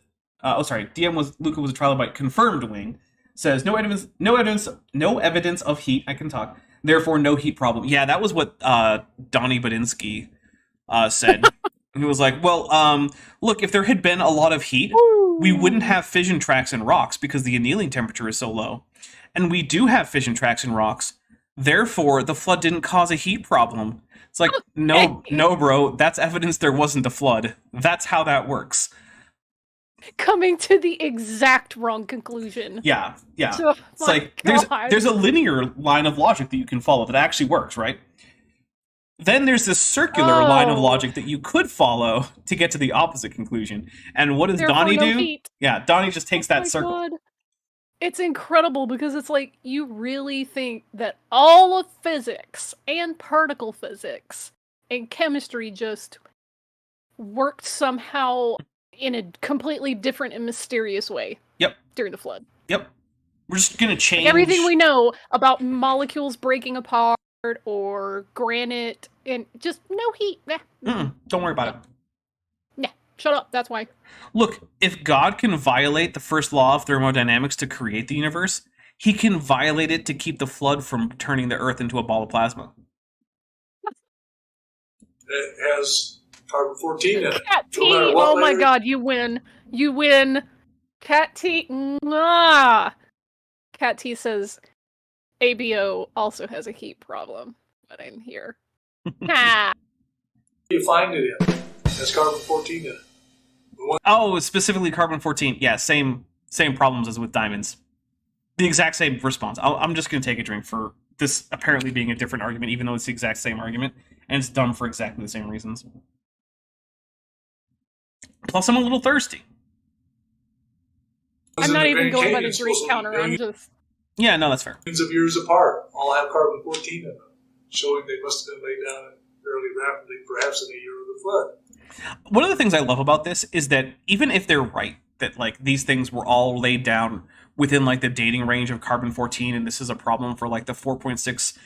Luca was a trilobite confirmed wing says no evidence of heat. I can talk. Therefore, no heat problem. Yeah, that was what Donnie Badinsky said. He was like, well, look, if there had been a lot of heat, we wouldn't have fission tracks in rocks because the annealing temperature is so low. And we do have fission tracks in rocks. Therefore, the flood didn't cause a heat problem. It's like, no, bro, that's evidence there wasn't a flood. That's how that works. Coming to the exact wrong conclusion. Yeah. Oh, it's like, there's a linear line of logic that you can follow that actually works, right? Then there's this circular line of logic that you could follow to get to the opposite conclusion. And what does Donnie do? Heat. Yeah, Donnie just takes that circle. God. It's incredible because it's like, you really think that all of physics and particle physics and chemistry just worked somehow in a completely different and mysterious way. Yep. During the flood. Yep. We're just gonna change... Like everything we know about molecules breaking apart or granite and just no heat. Don't worry about it. Nah, shut up. That's why. Look, if God can violate the first law of thermodynamics to create the universe, he can violate it to keep the flood from turning the Earth into a ball of plasma. It has carbon-14 in it. Cat T! Oh my god, you win. You win. Cat T. Cat T says ABO also has a heat problem, but I'm here. You find it in. It has carbon-14 in it. Oh, specifically carbon-14. Yeah, same problems as with diamonds. The exact same response. I'm just going to take a drink for this apparently being a different argument, even though it's the exact same argument, and it's dumb for exactly the same reasons. Plus, I'm a little thirsty. I'm not even going by the drink counter, I'm just... Yeah, no, that's fair. Millions of years apart, all have carbon-14 in them, showing they must have been laid down fairly rapidly, perhaps in the year of the flood. One of the things I love about this is that even if they're right, that like these things were all laid down within like the dating range of carbon-14, and this is a problem for like the 4.6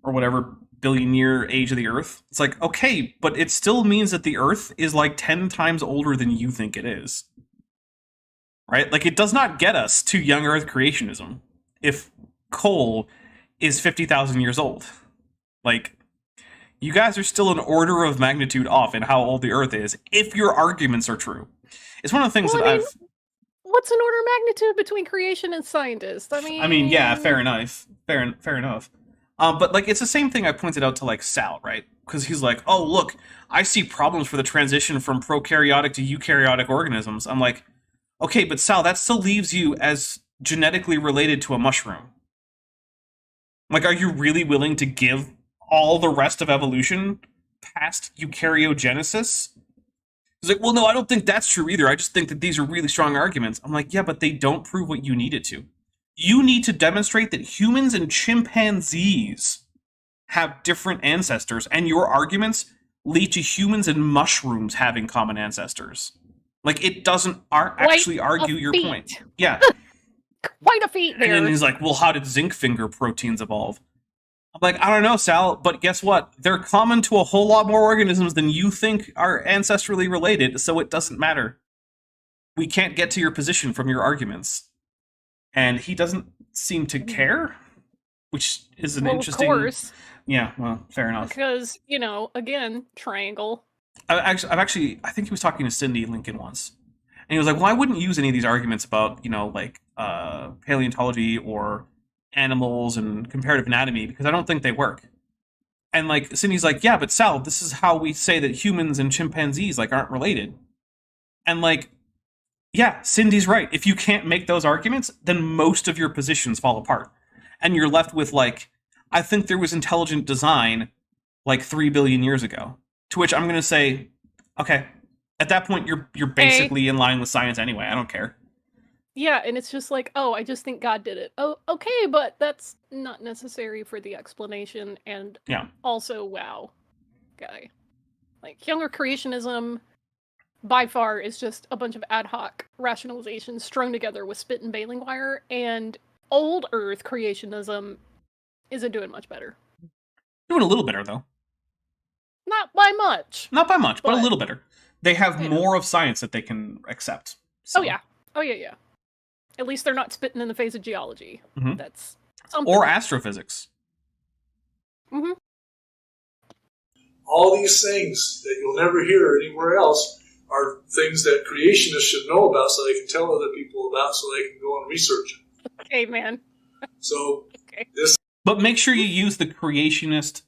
or whatever billion year age of the Earth, it's like, okay, but it still means that the Earth is like 10 times older than you think it is. Right? Like, it does not get us to young Earth creationism if coal is 50,000 years old. Like, you guys are still an order of magnitude off in how old the Earth is, if your arguments are true. It's one of the things what's an order of magnitude between creation and scientists? I mean, yeah, fair enough. Fair enough. But, like, it's the same thing I pointed out to, like, Sal, right? Because he's like, oh, look, I see problems for the transition from prokaryotic to eukaryotic organisms. I'm like, okay, but Sal, that still leaves you as genetically related to a mushroom. Like, are you really willing to give all the rest of evolution past eukaryogenesis? He's like, well, no, I don't think that's true either. I just think that these are really strong arguments. I'm like, yeah, but they don't prove what you need it to. You need to demonstrate that humans and chimpanzees have different ancestors, and your arguments lead to humans and mushrooms having common ancestors. Like, it doesn't actually argue your point. Yeah. Quite a feat there. And then he's like, well, how did zinc finger proteins evolve? I'm like, I don't know, Sal, but guess what? They're common to a whole lot more organisms than you think are ancestrally related, so it doesn't matter. We can't get to your position from your arguments. And he doesn't seem to care, which is an interesting... Of course. Yeah, well, fair enough. Because, you know, again, triangle. I think he was talking to Cindy Lincoln once. And he was like, well, I wouldn't use any of these arguments about, you know, like, paleontology or animals and comparative anatomy because I don't think they work. And, like, Cindy's like, yeah, but Sal, this is how we say that humans and chimpanzees, like, aren't related. And, like, yeah, Cindy's right. If you can't make those arguments, then most of your positions fall apart. And you're left with, like, I think there was intelligent design, like, 3 billion years ago. To which I'm going to say, okay, at that point, you're basically in line with science anyway. I don't care. Yeah, and it's just like, oh, I just think God did it. Oh, okay, but that's not necessary for the explanation. And also, wow, guy. Like, younger creationism, by far, is just a bunch of ad hoc rationalizations strung together with spit and baling wire. And old Earth creationism isn't doing much better. Doing a little better, though. by much. Not by much, but a But- little better. They have You know. more of science that they can accept. So. Oh yeah. At least they're not spitting in the face of geology. Mhm. That's something. Or astrophysics. All these things that you'll never hear anywhere else are things that creationists should know about so they can tell other people about so they can go and research it. Okay, man. So Okay. But make sure you use the creationist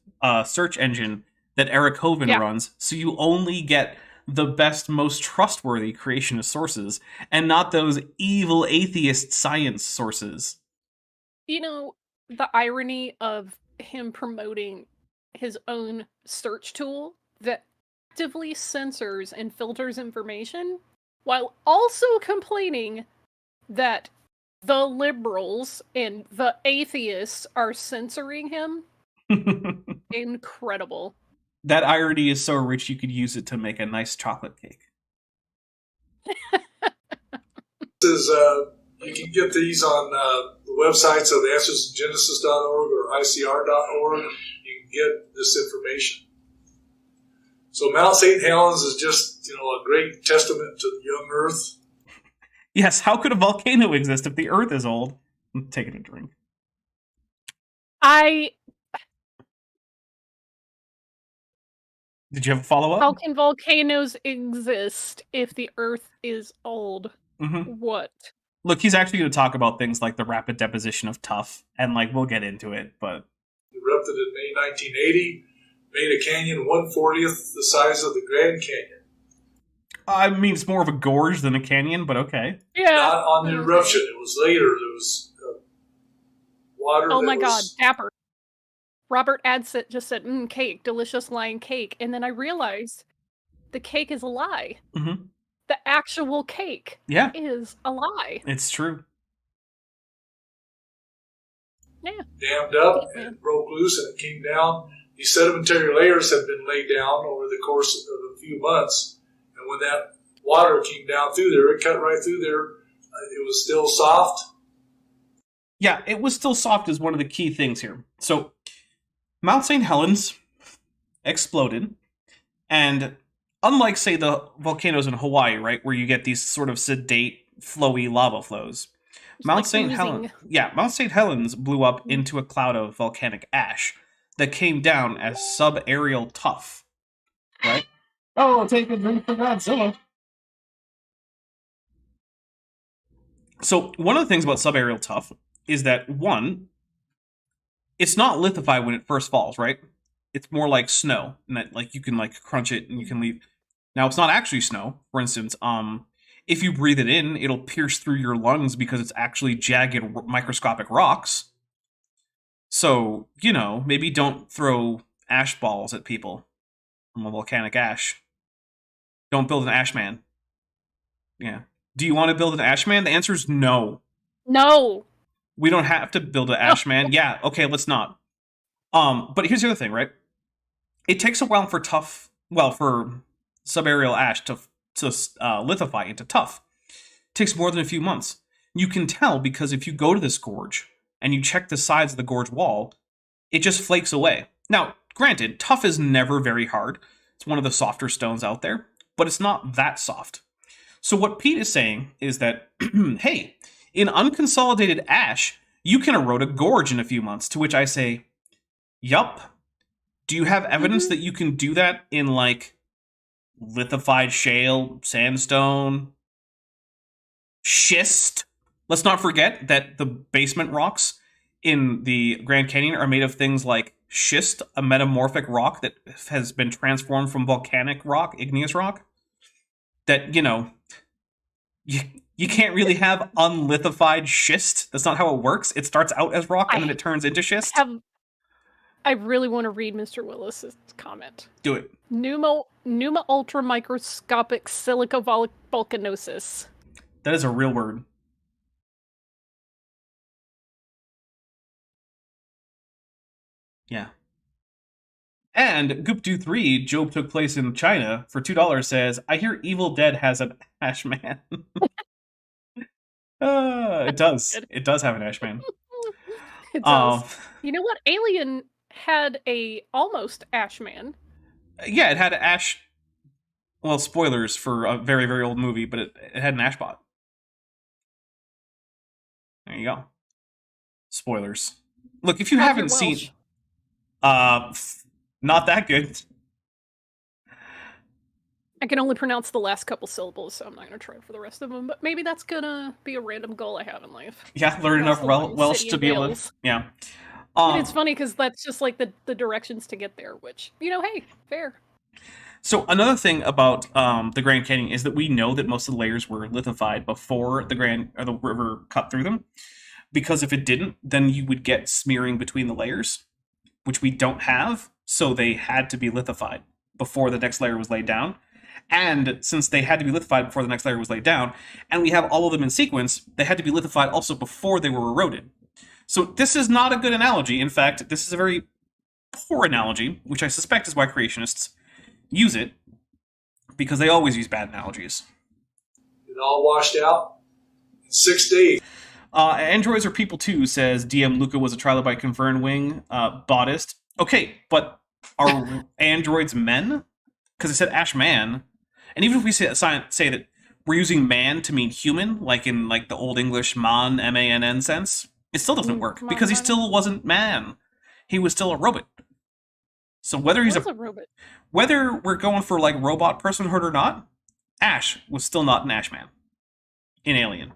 search engine that Eric Hovind Yeah. runs, so you only get the best, most trustworthy creationist sources, and not those evil atheist science sources. You know, the irony of him promoting his own search tool that actively censors and filters information while also complaining that the liberals and the atheists are censoring him. Incredible. That irony is so rich you could use it to make a nice chocolate cake. this is, you can get these on the websites of answersgenesis.org or ICR.org. You can get this information. So Mount St. Helens is just, a great testament to the young Earth. Yes, how could a volcano exist if the Earth is old? I'm taking a drink. Did you have a follow-up? How can volcanoes exist if the Earth is old? Mm-hmm. What? Look, he's actually going to talk about things like the rapid deposition of tuff, and we'll get into it, but... Erupted in May 1980, made a canyon 1/40th the size of the Grand Canyon. I mean, it's more of a gorge than a canyon, but okay. Yeah. Not on the eruption. It was later. There was water. Oh that my God, was, Dapper. Robert Adsit just said, cake, delicious lying cake. And then I realized the cake is a lie. Mm-hmm. The actual cake Yeah, is a lie. it's true. Yeah. dammed up and it broke loose and it came down. These sedimentary layers had been laid down over the course of a few months. And when that water came down through there, it cut right through there. It was still soft. Yeah, it was still soft is one of the key things here. So, Mount St. Helens exploded, and unlike, say, the volcanoes in Hawaii, right, where you get these sort of sedate, flowy lava flows, Mount St. Helens blew up into a cloud of volcanic ash that came down as subaerial tuff, right? Oh, take a drink for Godzilla. So, one of the things about subaerial tuff is that, one, it's not lithified when it first falls, right? It's more like snow, and that you can crunch it and you can leave. Now, it's not actually snow. For instance, if you breathe it in, it'll pierce through your lungs because it's actually jagged microscopic rocks. So, maybe don't throw ash balls at people from a volcanic ash. Don't build an ash man. Yeah. Do you want to build an ash man? The answer is no. No. We don't have to build an ash man. Yeah, okay, let's not. But here's the other thing, right? It takes a while for subaerial ash to lithify into tuff. It takes more than a few months. You can tell because if you go to this gorge and you check the sides of the gorge wall, it just flakes away. Now, granted, tuff is never very hard. It's one of the softer stones out there, but it's not that soft. So what Pete is saying is that, hey, in unconsolidated ash, you can erode a gorge in a few months, to which I say, yup. Do you have evidence that you can do that in, lithified shale, sandstone, schist? Let's not forget that the basement rocks in the Grand Canyon are made of things like schist, a metamorphic rock that has been transformed from volcanic rock, igneous rock, that, you can't really have unlithified schist. That's not how it works. It starts out as rock and then it turns into schist. I really want to read Mr. Willis's comment. Do it. Pneuma ultramicroscopic silica volcanosis. That is a real word. Yeah. And Guptu 3, Job took place in China for $2, says, I hear Evil Dead has an Ash Man. It does. It does have an Ash Man. It does. You know what? Alien had a almost Ash Man. Yeah, it had ash. Well, spoilers for a very, very old movie, but it had an ash bot. There you go. Spoilers. Look, if you How's your haven't Welsh? seen, not that good. I can only pronounce the last couple syllables, so I'm not going to try for the rest of them. But maybe that's going to be a random goal I have in life. Yeah, learn enough That's the one, Welsh City to of be able to. Wales. Yeah. And it's funny because that's just like the directions to get there, which, hey, fair. So another thing about the Grand Canyon is that we know that most of the layers were lithified before the river cut through them. Because if it didn't, then you would get smearing between the layers, which we don't have. So they had to be lithified before the next layer was laid down. And since they had to be lithified before the next layer was laid down, and we have all of them in sequence, they had to be lithified also before they were eroded. So this is not a good analogy. In fact, this is a very poor analogy, which I suspect is why creationists use it, because they always use bad analogies. It all washed out in 6 days. Androids are people too, says DM Luca was a trilobite confirmed wing bodist. Okay, but are androids men? Because it said Ash Man. And even if we say that we're using man to mean human, like in the Old English man, M-A-N-N sense, it still doesn't work, because he still wasn't man. He was still a robot. So whether he's a robot, whether we're going for robot personhood or not, Ash was still not an Ash Man in Alien.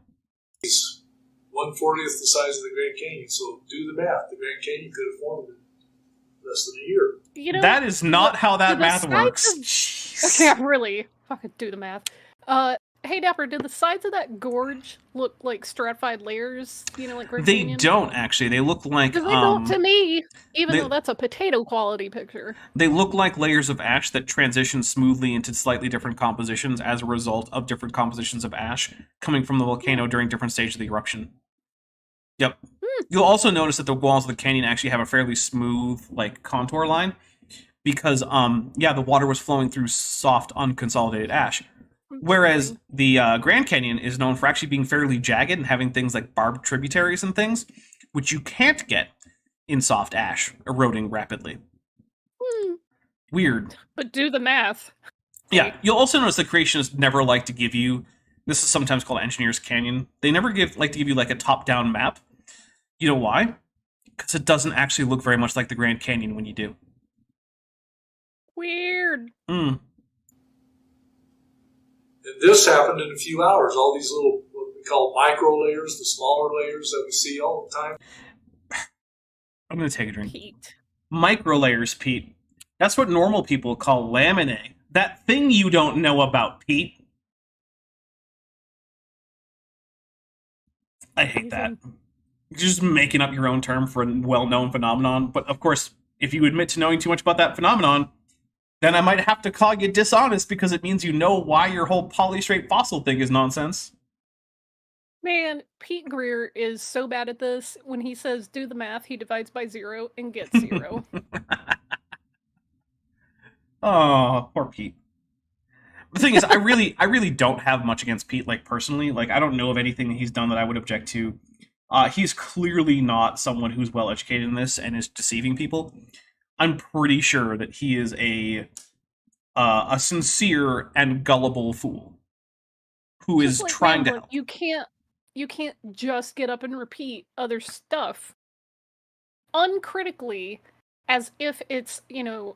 1/40th the size of the Grand Canyon. So do the math. The Grand Canyon could have formed in less than a year. That is not how that math works. Okay, I really fucking do the math. Hey Dapper, did the sides of that gorge look like stratified layers? Like Grand They Canyon? don't actually. They look like They don't to me, even though that's a potato quality picture. They look like layers of ash that transition smoothly into slightly different compositions as a result of different compositions of ash coming from the volcano during different stages of the eruption. Yep. You'll also notice that the walls of the canyon actually have a fairly smooth contour line because the water was flowing through soft unconsolidated ash. Whereas the Grand Canyon is known for actually being fairly jagged and having things like barbed tributaries and things, which you can't get in soft ash, eroding rapidly. Weird. But do the math. Yeah, you'll also notice the creationists never like to give you, this is sometimes called Engineer's Canyon, they never like to give you a top-down map. You know why? Because it doesn't actually look very much like the Grand Canyon when you do. Weird. And this happened in a few hours. All these little, what we call micro layers, the smaller layers that we see all the time. I'm going to take a drink. Pete. Micro layers, Pete. That's what normal people call laminae. That thing you don't know about, Pete. I hate that. You're just making up your own term for a well-known phenomenon. But of course, if you admit to knowing too much about that phenomenon, then I might have to call you dishonest because it means you know why your whole Polystrate fossil thing is nonsense. Man, Pete Greer is so bad at this. When he says do the math, he divides by 0 and gets 0. Oh, poor Pete. The thing is, I really don't have much against Pete, personally. I don't know of anything that he's done that I would object to. He's clearly not someone who's well educated in this and is deceiving people. I'm pretty sure that he is a sincere and gullible fool who is trying to help. You can't just get up and repeat other stuff uncritically as if it's,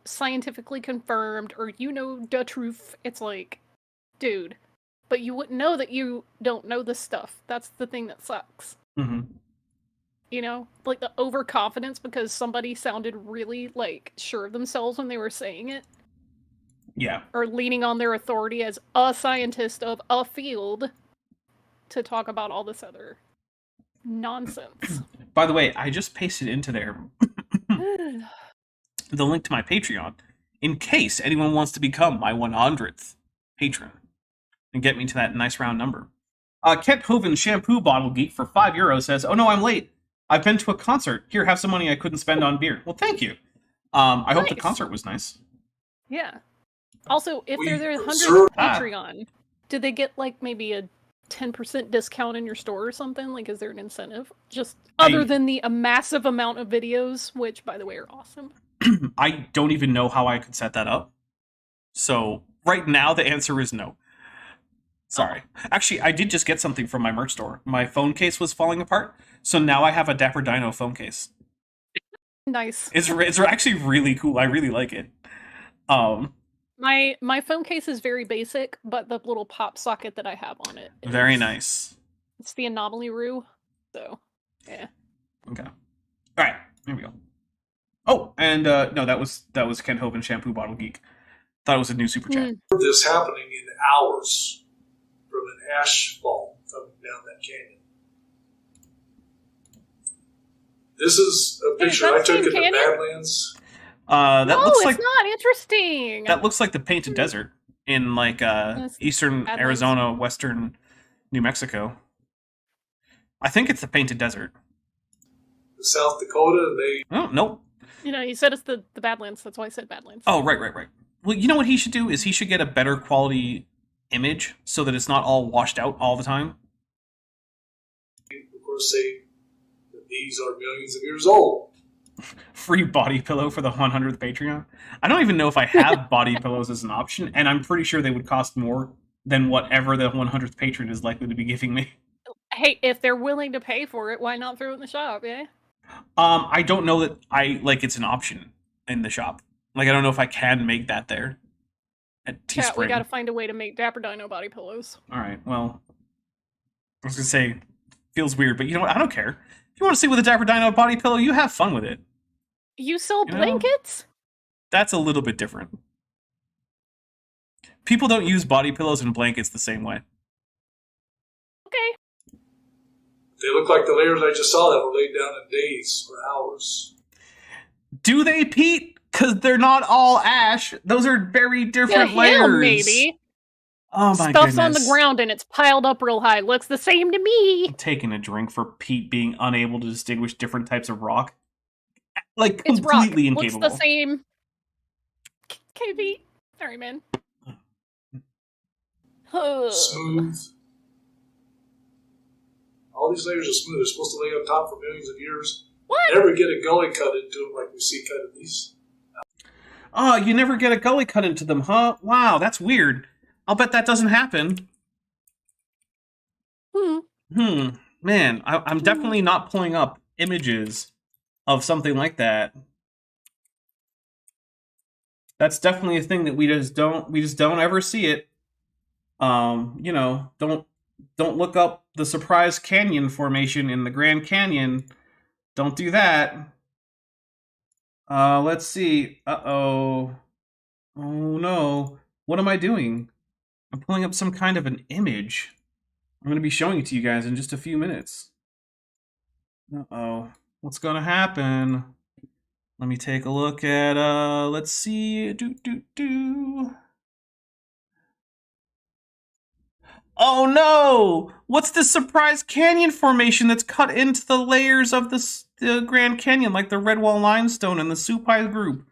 scientifically confirmed or the truth. It's dude, but you wouldn't know that you don't know this stuff. That's the thing that sucks. Mm-hmm. The overconfidence because somebody sounded really, sure of themselves when they were saying it. Yeah. Or leaning on their authority as a scientist of a field to talk about all this other nonsense. By the way, I just pasted into there the link to my Patreon in case anyone wants to become my 100th patron and get me to that nice round number. Kent Hoven Shampoo Bottle Geek for €5 says, "Oh no, I'm late. I've been to a concert. Here, have some money I couldn't spend on beer." Well, thank you. I hope the concert was nice. Yeah. Also, if they're their 100th Patreon, do they get maybe a 10% discount in your store or something? Is there an incentive? Just other than the massive amount of videos, which, by the way, are awesome. I don't even know how I could set that up. So right now the answer is no. Sorry. Actually, I did just get something from my merch store. My phone case was falling apart, so now I have a Dapper Dino phone case. Nice. It's actually really cool. I really like it. My phone case is very basic, but the little pop socket that I have on it is, very nice. It's the anomaly roo. So, yeah. Okay. All right. Here we go. Oh, and no, that was Ken Hovind, Shampoo Bottle Geek. Thought it was a new super chat. This happening in hours from an ash fall coming down that canyon. This is a picture I took in the Badlands. That looks like it's not interesting. that looks like the Painted Desert in like eastern Badlands. Arizona, western New Mexico. I think it's the Painted Desert. South Dakota, they... Oh, nope. You know, you said it's the Badlands. That's why I said Badlands. Oh, right. Well, you know what he should do is he should get a better quality image so that it's not all washed out all the time. Of course, say that these are millions of years old. Free body pillow for the 100th Patreon. I don't even know if I have body pillows as an option, and I'm pretty sure they would cost more than whatever the 100th patron is likely to be giving me. Hey, if they're willing to pay for it, why not throw it in the shop, yeah? I don't know that it's an option in the shop. Like, I don't know if I can make that there at Teespring. Yeah, we gotta find a way to make Dapper Dino body pillows. All right, well, I was gonna say, feels weird, but you know what? I don't care. If you want to sleep with a Dapper Dino body pillow, you have fun with it. You sell You know? blankets? That's a little bit different. People don't use body pillows and blankets the same way. Okay. They look like the layers I just saw that were laid down in days or hours. Do they, Pete? Because they're not all ash. Those are very different layers. Maybe. Oh my Stuff's goodness. on the ground and it's piled up real high. Looks the same to me. I'm taking a drink for Pete being unable to distinguish different types of rock. Like, It's completely rock. incapable. Looks the same. Okay, Pete. Sorry, man. Smooth. All these layers are smooth. They're supposed to lay on top for millions of years. What? Never get a gully cut into them like we see cut in these. Oh, you never get a gully cut into them, huh? Wow, that's weird. I'll bet that doesn't happen. Man, I'm definitely not pulling up images of something like that. That's definitely a thing that we just don't ever see it. You know, don't look up the Surprise Canyon formation in the Grand Canyon. Don't do that. Let's see. Uh-oh. Oh no. What am I doing? I'm pulling up some kind of an image. I'm going to be showing it to you guys in just a few minutes. Uh-oh. What's going to happen? Let me take a look at, let's see. Oh no! What's this Surprise Canyon formation that's cut into the layers of the Grand Canyon, like the Redwall Limestone and the Supai group?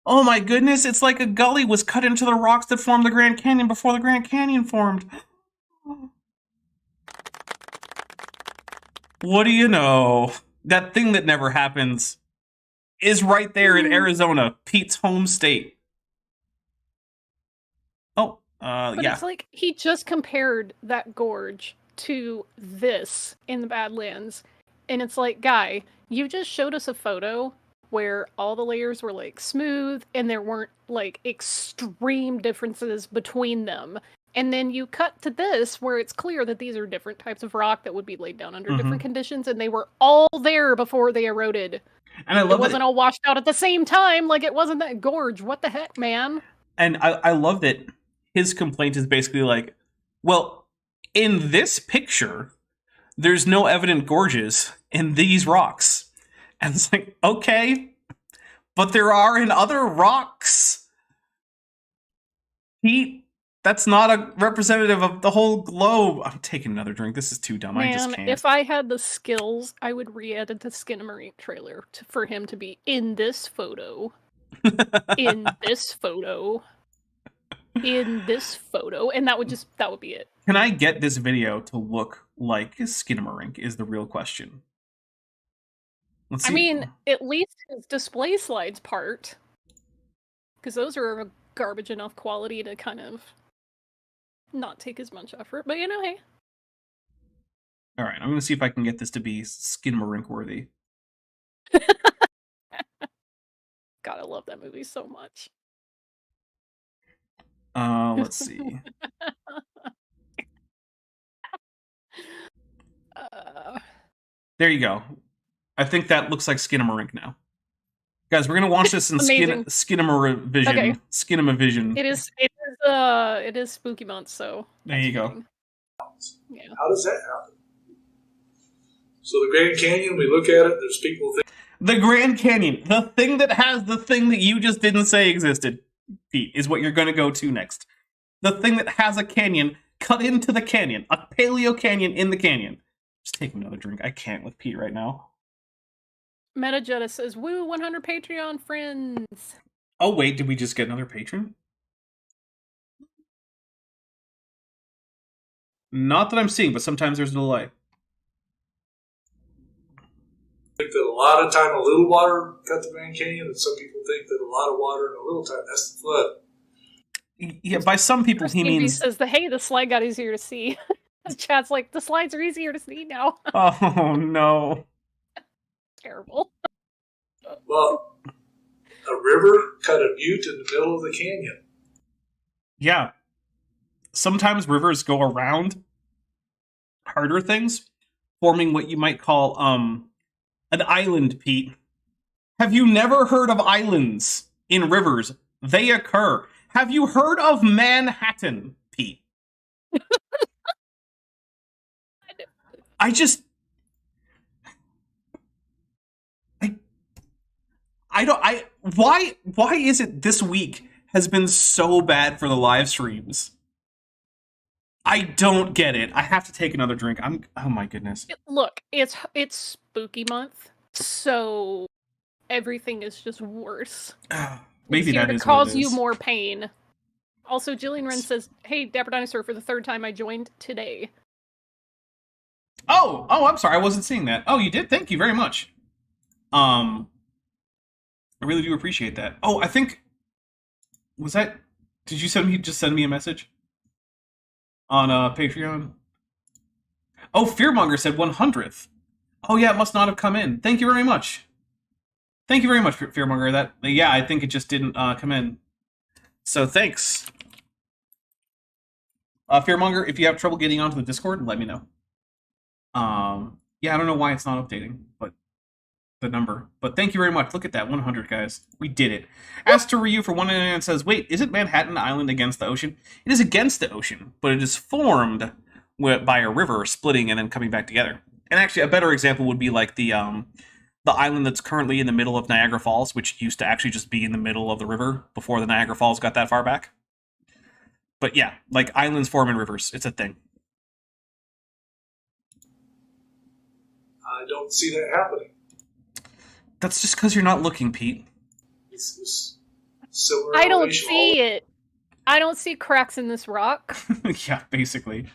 Oh my goodness, it's like a gully was cut into the rocks that formed the Grand Canyon before the Grand Canyon formed. What do you know? That thing that never happens is right there in Arizona, Pete's home state. Oh, But yeah. it's like he just compared that gorge to this in the Badlands. And it's like, guy, you just showed us a photo where all the layers were like smooth and there weren't like extreme differences between them. And then you cut to this where it's clear that these are different types of rock that would be laid down under different conditions, and they were all there before they eroded. And I love it wasn't all washed out at the same time, like it wasn't that gorge. What the heck, man? And I love that his complaint is basically like, well, in this picture, there's no evident gorges in these rocks. And it's like, okay, but there are in other rocks. Pete, that's not a representative of the whole globe. I'm taking another drink. This is too dumb. Man, I just can't. if I had the skills, I would re-edit the Skinamarink trailer for him to be in this photo. In this photo. In this photo. And that would be it. Can I get this video to look like Skinamarink is the real question. Let's see. I mean, at least his display slides part. Because those are garbage enough quality to kind of not take as much effort. But you know, hey. All right, I'm going to see if I can get this to be Skinamarink worthy. God, I love that movie so much. Let's see. There you go. I think that looks like Skinamarink now. Guys, we're gonna watch this in Skinamavision. Okay. Skinamavision. It is spooky month, so there you go. Yeah. How does that happen? So the Grand Canyon, we look at it, there's people think The Grand Canyon, the thing that has the thing that you just didn't say existed, Pete, is what you're gonna go to next. The thing that has a canyon cut into the canyon, a paleo canyon in the canyon. Just take another drink. I can't with Pete right now. Metajetta says, "Woo, 100 Patreon friends." Oh wait, did we just get another patron? Not that I'm seeing, but sometimes there's a delay. that a lot of time a little water cut the Grand Canyon, and some people think that a lot of water in a little time, that's the flood. Yeah, by some people he Christine means... says, the slide got easier to see. Chat's like, the slides are easier to see now. Oh no. Terrible. Well, a river cut a butte in the middle of the canyon. Yeah. Sometimes rivers go around harder things, forming what you might call an island, Pete. Have you never heard of islands in rivers? They occur. Have you heard of Manhattan, Pete? Why is it this week has been so bad for the live streams? I don't get it. I have to take another drink. Oh my goodness. Look, it's spooky month, so everything is just worse. Maybe it's that here is to cause what it you is. more pain. Also, Jillian Wren says, "Hey, Dapper Dinosaur, for the 3rd time I joined today." Oh, I'm sorry. I wasn't seeing that. Oh, you did? Thank you very much. I really do appreciate that. Oh, I think... Was that... Did you send me a message? On Patreon? Oh, Fearmonger said 100th. Oh, yeah, it must not have come in. Thank you very much. Thank you very much, Fearmonger. Yeah, I think it just didn't come in. So, thanks. Fearmonger, if you have trouble getting onto the Discord, let me know. Yeah, I don't know why it's not updating, but the number. But thank you very much. Look at that, 100, guys. We did it. As to Ryu for 199 says, wait, isn't Manhattan Island against the ocean? It is against the ocean, but it is formed by a river splitting and then coming back together. And actually, a better example would be like the island that's currently in the middle of Niagara Falls, which used to actually just be in the middle of the river before the Niagara Falls got that far back. But yeah, like islands form in rivers. It's a thing. I don't see that happening. That's just because you're not looking, Pete. It's similar I don't elevation see it. I don't see cracks in this rock. Yeah, basically.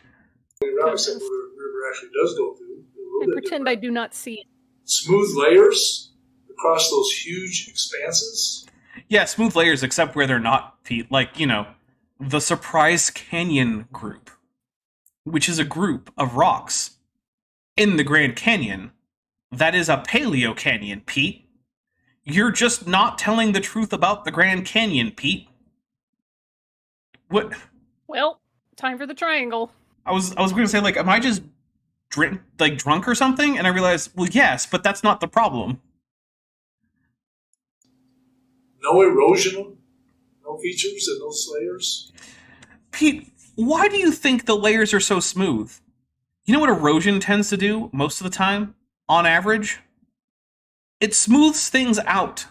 all the way around, except where the river actually does go through. I pretend I do not see it. Smooth layers across those huge expanses. Yeah, smooth layers, except where they're not, Pete. Like, you know, the Surprise Canyon group, which is a group of rocks in the Grand Canyon. That is a paleo canyon, Pete. You're just not telling the truth about the Grand Canyon, Pete. What? Well, time for the triangle. I was going to say, like, am I just drunk or something? And I realized, well, yes, but that's not the problem. No erosion, no features in those layers. Pete, why do you think the layers are so smooth? You know what erosion tends to do most of the time, on average? It smooths things out.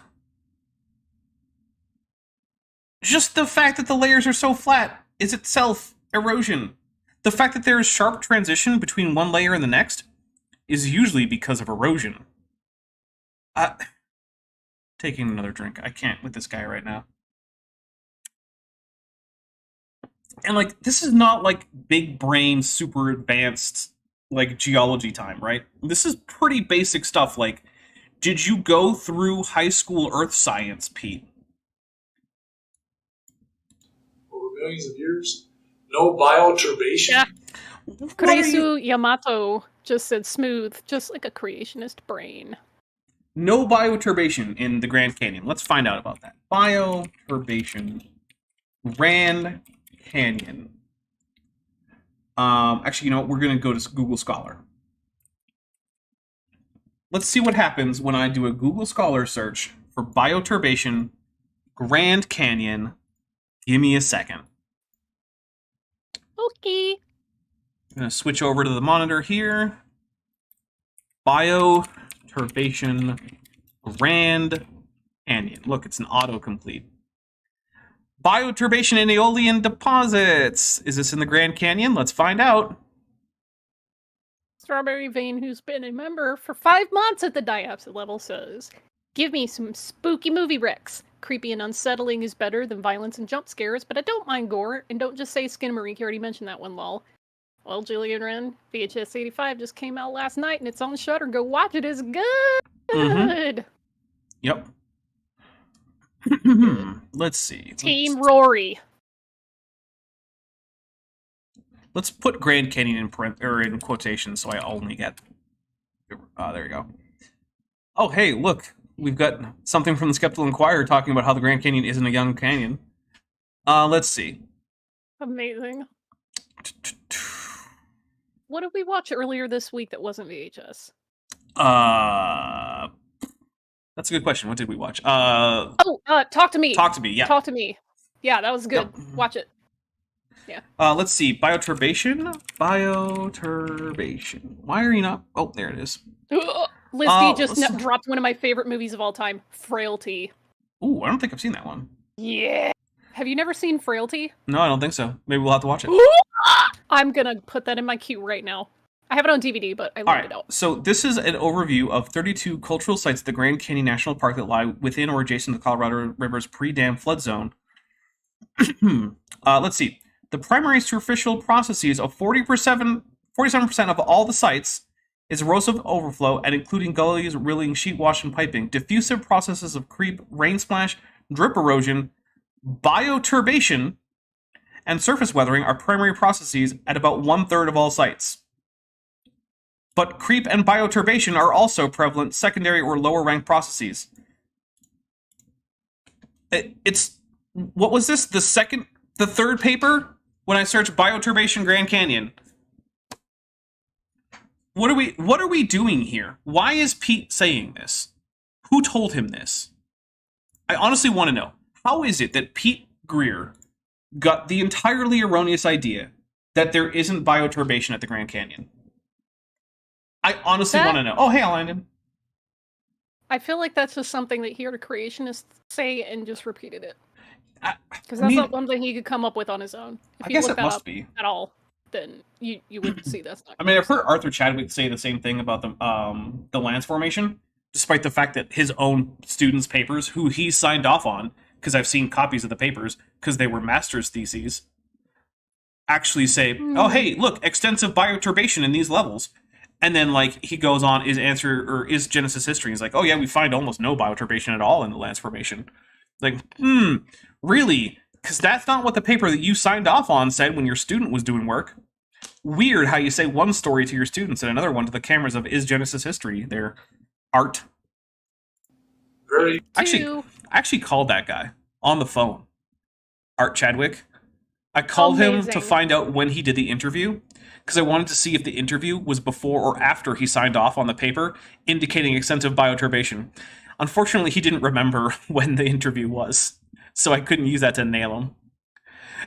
Just the fact that the layers are so flat is itself erosion. The fact that there is sharp transition between one layer and the next is usually because of erosion. Taking another drink. I can't with this guy right now. And, like, this is not, like, big brain, super advanced, like, geology time, right? This is pretty basic stuff, like, did you go through high school earth science, Pete? millions of years? No bioturbation? Yeah. Kureisu Yamato just said smooth, just like a creationist brain. No bioturbation in the Grand Canyon. Let's find out about that. Bioturbation. Grand Canyon. Actually, you know what? We're going to go to Google Scholar. Let's see what happens when I do a Google Scholar search for bioturbation, Grand Canyon. Give me a second. Okay. I'm going to switch over to the monitor here. Bioturbation, Grand Canyon. Look, it's an autocomplete. Bioturbation in Aeolian deposits. Is this in the Grand Canyon? Let's find out. Strawberry Vein, who's been a member for 5 months at the diapsid level, says, "Give me some spooky movie recs. Creepy and unsettling is better than violence and jump scares, but I don't mind gore, and don't just say Skinamarinky, already mentioned that one, lol. Well, Julian Wren, VHS 85 just came out last night, and it's on Shudder. Go watch it, it's good! Mm-hmm. Yep. Let's see. Team Rory. Let's put Grand Canyon in quotations so I only get... there you go. Oh, hey, look. We've got something from the Skeptical Inquirer talking about how the Grand Canyon isn't a young canyon. Let's see. Amazing. What did we watch earlier this week that wasn't VHS? That's a good question. What did we watch? Talk to Me. Talk to Me, yeah. Talk to Me. Yeah, that was good. Yep. Watch it. Yeah. Let's see. Bioturbation? Bioturbation. Why are you not... Oh, there it is. Lizzie just dropped one of my favorite movies of all time, Frailty. Ooh, I don't think I've seen that one. Yeah. Have you never seen Frailty? No, I don't think so. Maybe we'll have to watch it. I'm gonna put that in my queue right now. I have it on DVD, but I loaned it out. So this is an overview of 32 cultural sites at the Grand Canyon National Park that lie within or adjacent to the Colorado River's pre-dam flood zone. Let's see. The primary superficial processes of 47% of all the sites is erosive overflow, and including gullies, rilling, sheet wash, and piping. Diffusive processes of creep, rain splash, drip erosion, bioturbation, and surface weathering are primary processes at about 1/3 of all sites. But creep and bioturbation are also prevalent secondary or lower ranked processes. What was this? The third paper? When I searched bioturbation Grand Canyon. What are we doing here? Why is Pete saying this? Who told him this? I honestly want to know. How is it that Pete Greer got the entirely erroneous idea that there isn't bioturbation at the Grand Canyon? I honestly want to know. Oh, hey, Landon. I feel like that's just something that he heard a creationist say and just repeated it. Because that's not one thing he could come up with on his own. If I you guess look it that must up be. At all, then you wouldn't see that's not. I mean, I've heard Arthur Chadwick say the same thing about the Lance formation, despite the fact that his own students' papers, who he signed off on, because I've seen copies of the papers, because they were master's theses, actually say, oh, hey, look, extensive bioturbation in these levels. And then, like, he goes on, is Genesis history. He's like, oh, yeah, we find almost no bioturbation at all in the Lance formation. Like, really? Because that's not what the paper that you signed off on said when your student was doing work. Weird how you say one story to your students and another one to the cameras of Is Genesis History, their art. Very. I actually called that guy on the phone. Art Chadwick. I called him to find out when he did the interview, because I wanted to see if the interview was before or after he signed off on the paper, indicating extensive bioturbation. Unfortunately, he didn't remember when the interview was, so I couldn't use that to nail him.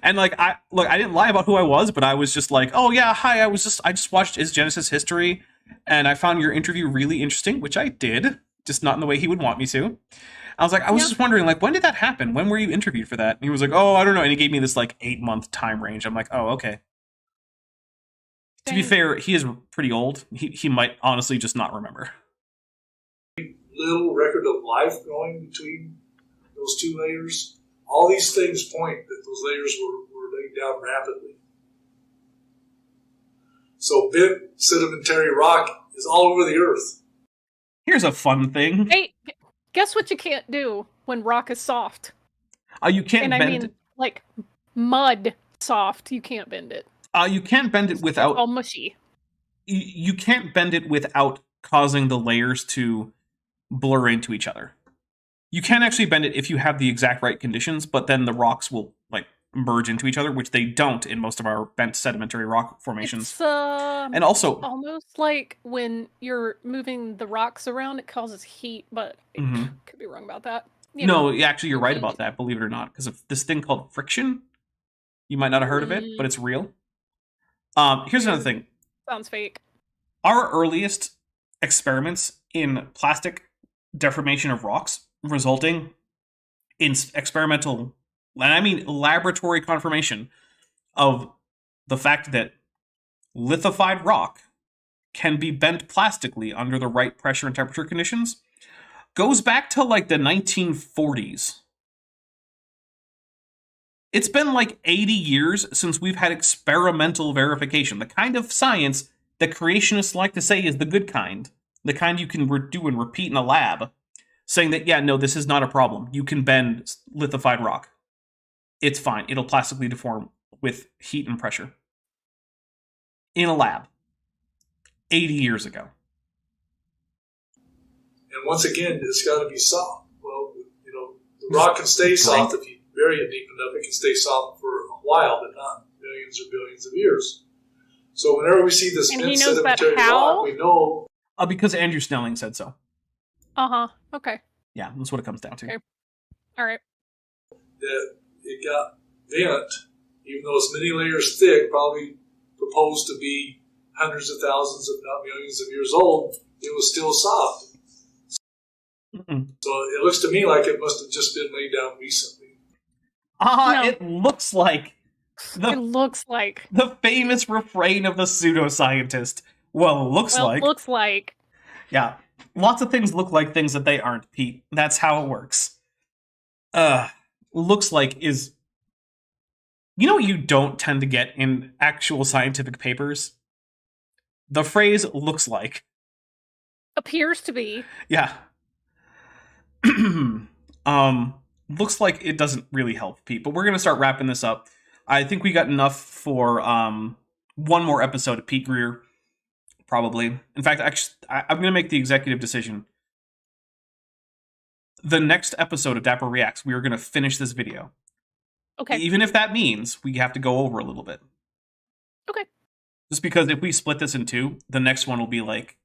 And I didn't lie about who I was, but I was just like, oh yeah, hi, I just watched Is Genesis History, and I found your interview really interesting, which I did, just not in the way he would want me to. I was like, I was just wondering, when did that happen? When were you interviewed for that? And he was like, oh, I don't know, and he gave me this 8-month time range. I'm like, oh, okay. To be fair, he is pretty old. He might honestly just not remember. Little record of life going between those two layers. All these things point that those layers were laid down rapidly. So bent sedimentary rock is all over the earth. Here's a fun thing. Hey, guess what you can't do when rock is soft? You can't bend. I mean, mud soft, you can't bend it. You can't bend it It's without... all mushy. You can't bend it without causing the layers to blur into each other. You can actually bend it if you have the exact right conditions, but then the rocks will like merge into each other, which they don't in most of our bent sedimentary rock formations. It's and also almost like when you're moving the rocks around, it causes heat, but I could be wrong about that. Actually, you're right about that, believe it or not, because of this thing called friction. You might not have heard of it, but it's real. Here's another thing. Sounds fake. Our earliest experiments in plastic deformation of rocks resulting in experimental, and I mean laboratory confirmation of the fact that lithified rock can be bent plastically under the right pressure and temperature conditions goes back to like the 1940s. It's been like 80 years since we've had experimental verification, the kind of science that creationists like to say is the good kind, the kind you can do and repeat in a lab, saying that, yeah, no, this is not a problem. You can bend lithified rock. It's fine. It'll plastically deform with heat and pressure. In a lab. 80 years ago. And once again, it's got to be soft. Well, the rock can stay soft if you bury it deep enough. It can stay soft for a while, but not millions or billions of years. So whenever we see this bent sedimentary rock, we know... because Andrew Snelling said so. Okay. Yeah, that's what it comes down to. Okay. All right. That it got bent, even though it's many layers thick, probably proposed to be hundreds of thousands, if not millions of years old, it was still soft. So it looks to me like it must have just been laid down recently. No. It looks like... the famous refrain of the pseudoscientist. Well, it looks like... Yeah. Lots of things look like things that they aren't, Pete. That's how it works. Looks like is... You know what you don't tend to get in actual scientific papers? The phrase looks like. Appears to be. Yeah. Looks like it doesn't really help, Pete, but we're going to start wrapping this up. I think we got enough for one more episode of Pete Greer, probably. In fact, I'm going to make the executive decision. The next episode of Dapper Reacts, we are going to finish this video. Okay. Even if that means we have to go over a little bit. Okay. Just because if we split this in two, the next one will be like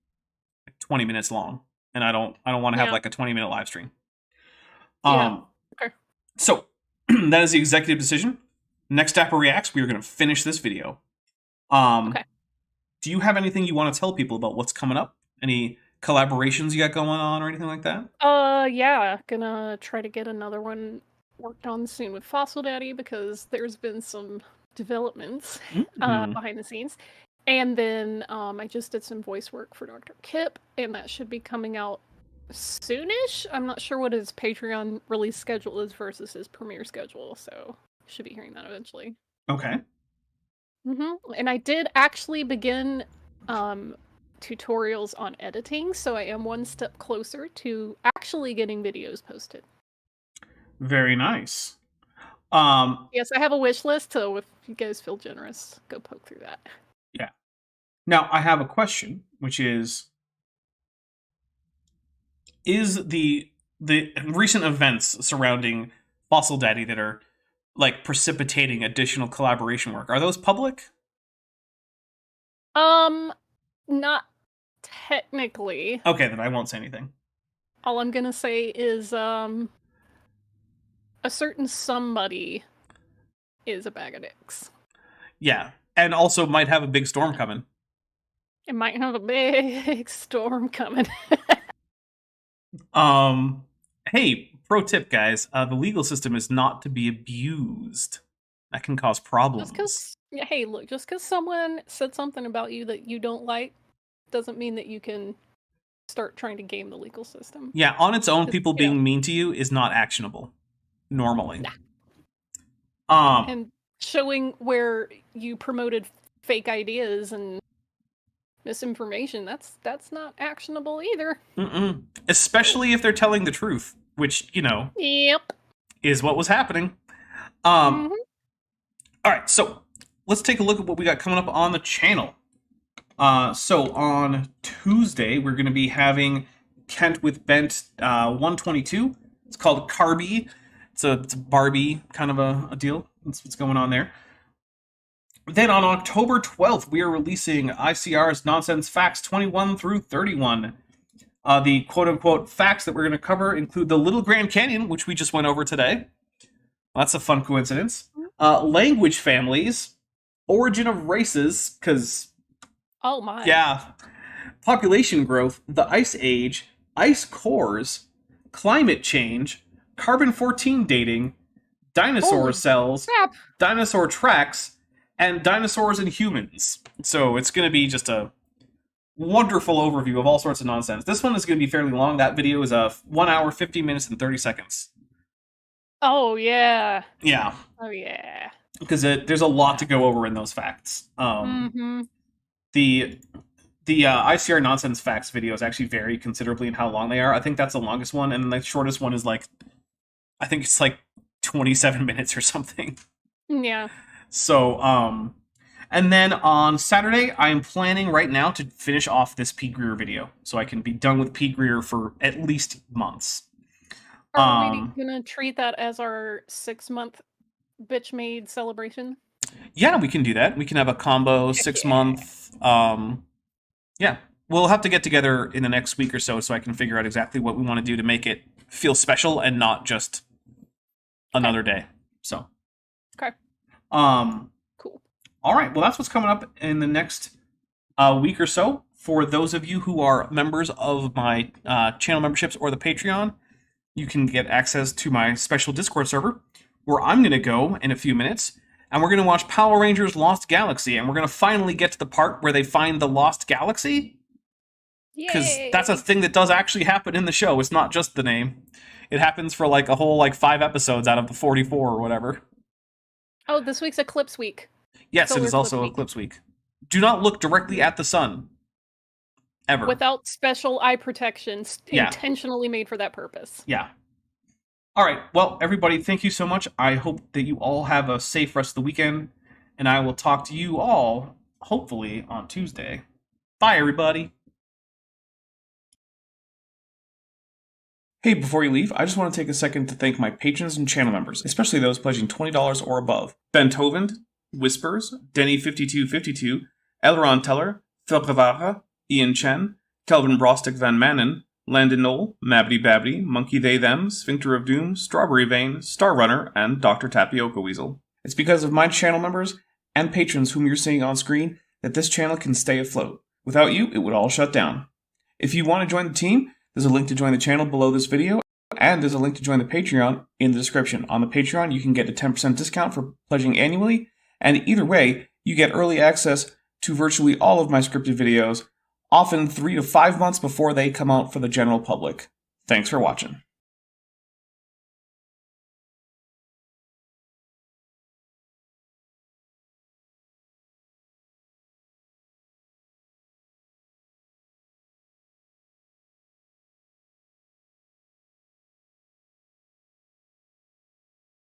20 minutes long, and I don't want to have like a 20-minute live stream. Okay. So that is the executive decision. Next Dapper Reacts, we are going to finish this video. Okay. Do you have anything you want to tell people about what's coming up? Any collaborations you got going on or anything like that? Yeah. Gonna try to get another one worked on soon with Fossil Daddy because there's been some developments behind the scenes. And then I just did some voice work for Dr. Kip, and that should be coming out soonish. I'm not sure what his Patreon release schedule is versus his premiere schedule, so should be hearing that eventually. Okay. And I did actually begin tutorials on editing, so I am one step closer to actually getting videos posted. Very nice. Yes, I have a wish list, so if you guys feel generous, go poke through that. Yeah. Now, I have a question, which is the recent events surrounding Fossil Daddy that are like precipitating additional collaboration work, are those public? Not technically. Okay, then I won't say anything. All I'm gonna say is a certain somebody is a bag of dicks. Yeah, and also might have a big storm coming. It might have a big storm coming. Hey, pro tip, guys. The legal system is not to be abused. That can cause problems. Just because someone said something about you that you don't like doesn't mean that you can start trying to game the legal system. Yeah, on its own, people being mean to you is not actionable. Normally. Nah. And showing where you promoted fake ideas and misinformation, that's not actionable either. Especially if they're telling the truth, which, Yep. is what was happening. All right, so let's take a look at what we got coming up on the channel. So on Tuesday, we're going to be having Kent with Bent 122. It's called Carby. It's a Barbie kind of a deal. That's what's going on there. Then on October 12th, we are releasing ICR's Nonsense Facts 21 through 31. The quote-unquote facts that we're going to cover include the Little Grand Canyon, which we just went over today. That's a fun coincidence. Language families, origin of races, because... Oh my. Yeah. Population growth, the Ice Age, ice cores, climate change, carbon-14 dating, dinosaur Holy cells, crap. dinosaur tracks, and dinosaurs and humans. So it's going to be just a wonderful overview of all sorts of nonsense. This one is going to be fairly long. That video is 1 hour, 50 minutes, and 30 seconds. Oh yeah. Yeah. Oh yeah. Because there's a lot to go over in those facts. The ICR Nonsense Facts videos actually vary considerably in how long they are. I think that's the longest one, and the shortest one is I think it's 27 minutes or something. Yeah. So, and then on Saturday, I am planning right now to finish off this Pete Greer video, so I can be done with Pete Greer for at least months. Are we gonna treat that as our 6-month bitch made celebration? Yeah, we can do that. We can have a combo 6-month. Yeah, we'll have to get together in the next week or so I can figure out exactly what we want to do to make it feel special and not just another day. So. Okay. Cool. All right. Well, that's what's coming up in the next week or so. For those of you who are members of my channel memberships or the Patreon, you can get access to my special Discord server, where I'm going to go in a few minutes, and we're going to watch Power Rangers Lost Galaxy, and we're going to finally get to the part where they find the Lost Galaxy. Because that's a thing that does actually happen in the show. It's not just the name. It happens for a whole 5 episodes out of the 44 or whatever. Oh, this week's Eclipse Week. Yes, it is also Eclipse Week. Do not look directly at the sun. Ever. Without special eye protection, intentionally made for that purpose. Yeah. All right. Well, everybody, thank you so much. I hope that you all have a safe rest of the weekend, and I will talk to you all, hopefully, on Tuesday. Bye, everybody. Hey, before you leave, I just want to take a second to thank my patrons and channel members, especially those pledging $20 or above. Ben Tovand, Whispers, Denny5252, Elron Teller, Phil Prevara, Ian Chen, Kelvin Brostick Van Manen, Landon Knoll, Mabbity Babbity, Monkey They Them, Sphincter of Doom, Strawberry Vein, Star Runner, and Dr. Tapioca Weasel. It's because of my channel members and patrons whom you're seeing on screen that this channel can stay afloat. Without you, it would all shut down. If you want to join the team, there's a link to join the channel below this video, and there's a link to join the Patreon in the description. On the Patreon, you can get a 10% discount for pledging annually, and either way, you get early access to virtually all of my scripted videos, often 3 to 5 months before they come out for the general public. Thanks for watching.